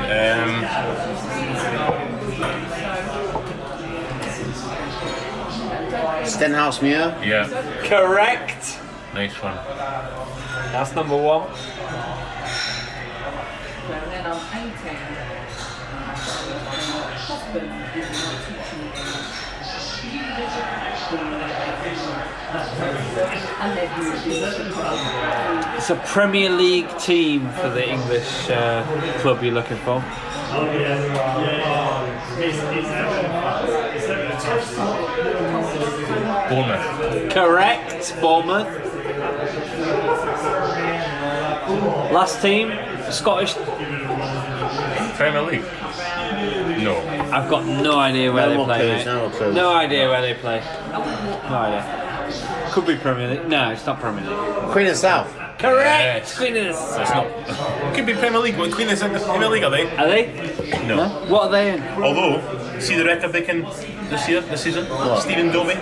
Stenhouse Muir. Yeah, Correct. nice one. That's number 1. It's a Premier League team for the English club you're looking for. Bournemouth. Correct, Bournemouth. Last team, Scottish. Premier League. No. I've got no idea where they play. clues, Mate. no clues. No idea where they play. No idea. Could be Premier League. No, it's not Premier League. Queen of the South. Correct. Yes. Queen of the It's South. not. Could be Premier League. But Queen is in the Premier League, are they? Are they? No. What are they in? Although, see the record they can this season? What? Stephen Dovey.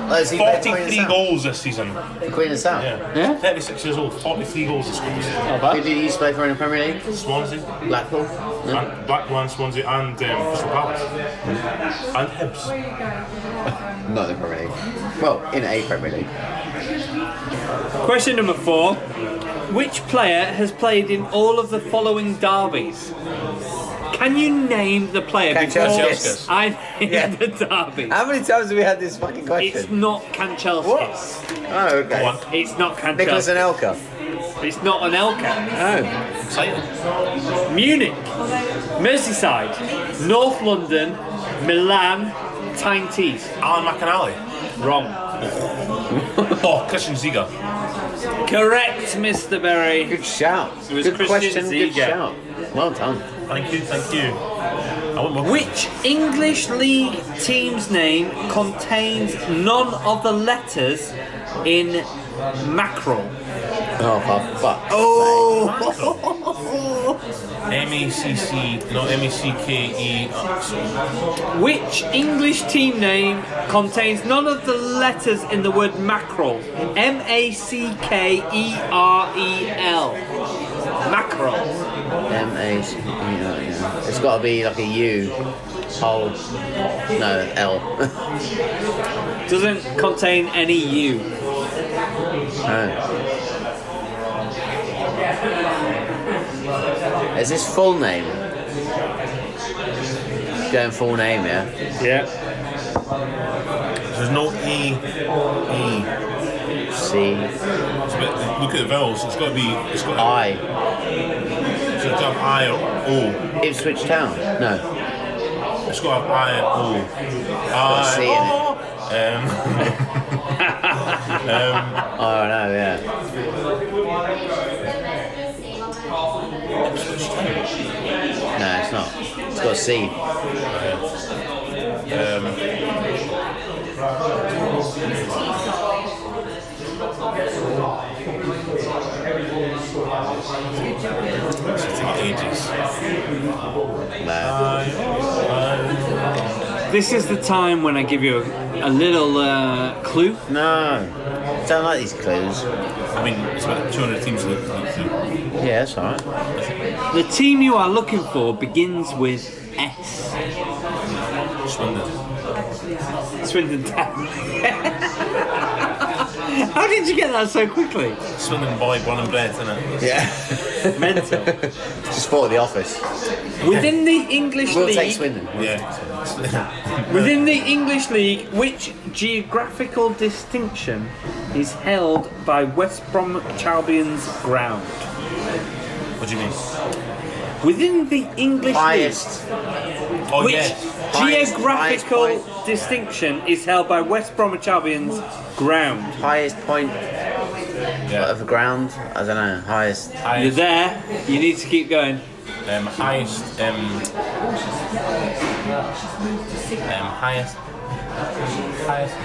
Oh, is he played Queen of the 43 South? goals this season. For Queen of the South. Yeah? 36 years old, 43 goals this season. Not Who bad. did he used to play for in the Premier League? Swansea, Blackpool. No? and Blackburn, Swansea, and Crystal Palace. And Hibs. Not in the Premier League. Well, in a Premier League. Question number 4. Which player has played in all of the following derbies? Can you name the player before Kanchelskis. I name the derby? How many times have we had this fucking question? It's not Kanchelskis. What? Oh, okay. Go on. It's not Kanchelskis. Nicholas Anelka. It's not Anelka. Oh. Exciting. Munich, Merseyside, North London, Milan, Tyne Tees. Alan McAnally. Wrong. Oh, Christian Ziege. Correct, Mr. Berry. Good shout. It was good Christian question, good Ziege. shout. Well done. Thank you. I want more. Which English league team's name contains none of the letters in mackerel? Oh, for fuck. Oh! M-A-C-C, no, M-A-C-K-E. Which English team name contains none of the letters in the word mackerel? M-A-C-K-E-R-E-L. Mackerel. M-A-C-E-R-E-L. It's got to be like a U. Whole. No, L. Doesn't contain any U. Oh. Is this full name? Going full name, yeah? Yeah. There's no E. C. Look at the vowels. It's got to be. It's got to, I. so it's got to have I or O. Ipswich Town? No. It's got to have I or O. got a C in it. Oh, no, yeah. No, it's not. It's got a C. It's taking ages. No. This is the time when I give you a little clue. No. Don't like these clues. I mean, it's about 200 teams to look through. Yeah, that's alright. The team you are looking for begins with S. Swindon. Swindon Town. How did you get that so quickly? Swindon boy, born and bred, isn't it? Yeah. Mental. Just thought of The Office. Within the English We'll take league, Swindon. Yeah. within the English league, which geographical distinction is held by West Bromwich Albion's ground? What do you mean? Within the English Highest. Oh, league, which yeah. geographical highest distinction is held by West Bromwich Albion's ground? Highest point Yeah. of the ground. I don't know. Highest. You're Highest. there. You need to keep going. Highest. Highest. Highest.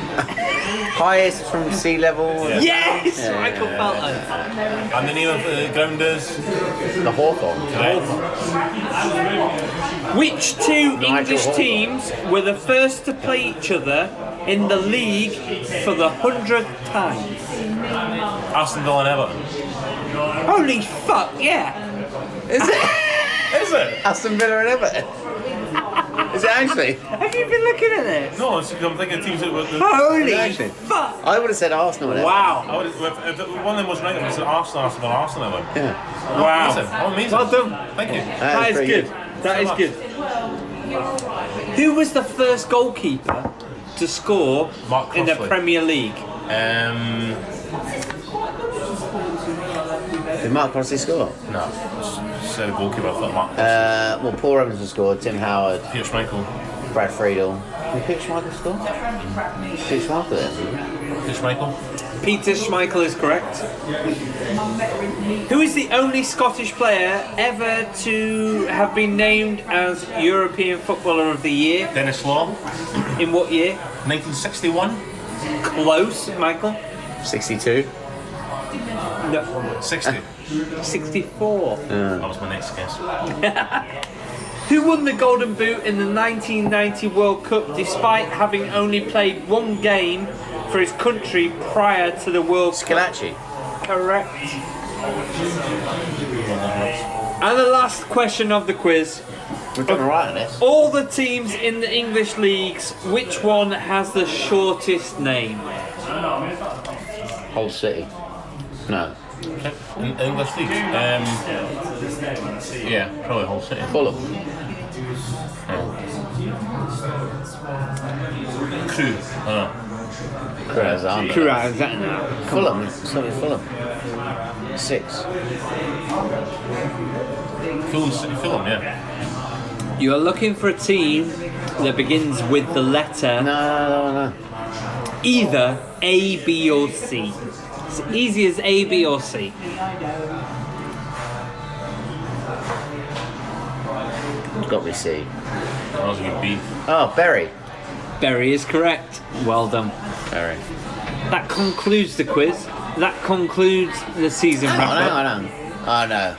Highest from sea level. Yeah. Yes, Yeah, Michael Felton. And the name of the ground is. The Hawthorn. Which two Nigel English Hawthorn. teams were the first to play each other in the league for the 100th time? Aston Villa and Everton. Holy fuck, yeah. Is it? Is it? Aston Villa and Everton. Is it actually? Have you been looking at this? No, it's, I'm thinking of teams that were. Holy Actually. fuck. I would have said Arsenal and Everton. Wow. I would, if one of them was right, I would have said Arsenal, Arsenal, Everton. Yeah. Wow. Amazing. Oh, amazing. Well done. Thank you. That is pretty good. That is So good. Who was the first goalkeeper to score Mark in the Crossley. Premier League? Did Mark Crossley score? No. Said a goalkeeper, I thought Mark. Well, Paul Robinson scored. Tim Howard. Peter Schmeichel. Brad Friedel. Did Peter Schmeichel score? Peter Schmeichel then. Peter Schmeichel. Peter Schmeichel is correct. Who is the only Scottish player ever to have been named as European Footballer of the Year? Dennis Law. In what year? 1961. Close, Michael. 62. No, 60. 64. That was my next guess. Who won the Golden Boot in the 1990 World Cup despite having only played one game for his country prior to the World Cup? Scalacci. Correct. And the last question of the quiz. We've done alright on this. All the teams in the English leagues, which one has the shortest name? Hull City. No. In English league. Yeah, probably Hull City. Fulham. Crew. Crew Alexander. Fulham. Sorry, Fulham. 6. Fulham, yeah. You are looking for a team that begins with the letter No. either A, B, or C. It's easy as A, B, or C. It's got to be C. I was going to B. Oh, Bury. Bury is correct. Well done. Bury. That concludes the quiz. That concludes the season wrap-up. Hang on. Oh, no.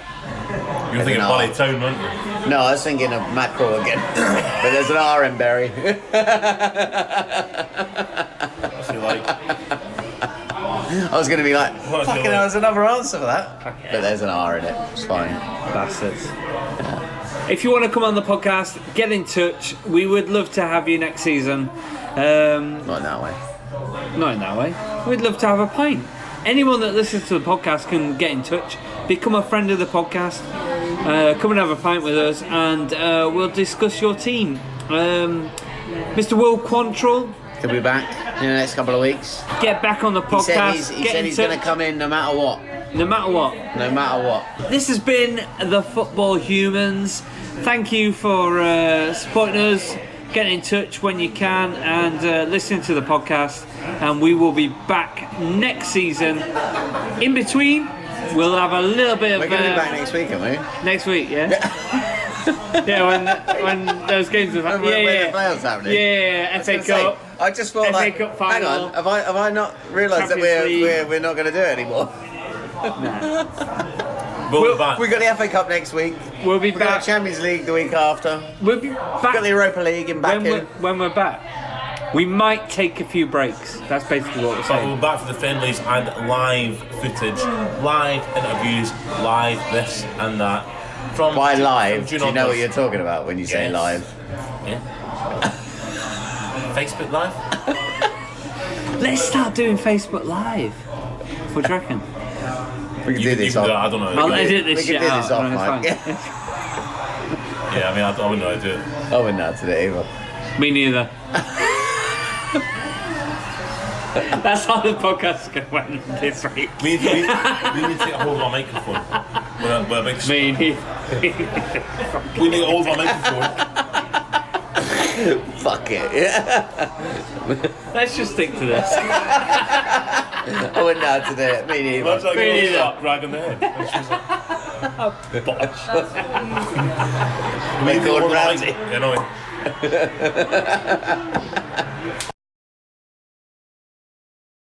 You were thinking Bonnie Town, weren't you? No, I was thinking of mackerel again. But there's an R in Bury. What's he like? I was going to be like, fucking hell, there's another answer for that. But there's an R in it. It's fine. Bastards. If you want to come on the podcast, get in touch. We would love to have you next season. Not in that way. Not in that way. We'd love to have a pint. Anyone that listens to the podcast can get in touch, become a friend of the podcast, come and have a pint with us, and we'll discuss your team. Mr. Will Quantrill, He'll be back in the next couple of weeks. get back on the podcast. He said he's going to come in no matter what. No matter what. No matter what. This has been the Football Humans. Thank you for supporting us. Get in touch when you can and listen to the podcast. And we will be back next season. In between, we'll have a little bit of. We're going to be back next week, aren't we? Next week, yeah. Yeah, when those games are when the playoffs happening. Yeah, FA Cup. I just thought FA Cup hang final. on, have I not realised that we're not going to do it anymore? We'll be back. We've got the FA Cup next week. We'll be We've got back. the Champions League the week after. We'll be We've back got the Europa League in back in. when we're back. We might take a few breaks. That's basically what we're But we'll saying. be back for the friendlies and live footage, live interviews, live this and that. From By live, from do you know what you're talking about when you say Yes. live? Yeah. Facebook Live? Let's start doing Facebook Live. What do you reckon? We can do this can off. do that, I don't know. I'll edit this We shit can do out. this off, No, it's Mike. fine. Yeah, I mean, I wouldn't know how to do it. I wouldn't know how to do it either. Me neither. That's how the podcast is going to end this week. We need to take a hold of our microphone. We're a big Me neither. We need to hold our microphone. Fuck it. Yeah. Let's just stick to this. I wouldn't know how to do it. Me neither. That's like Me a neither. little dragging the head. Bosh. Like Gordon Ramsay. You know.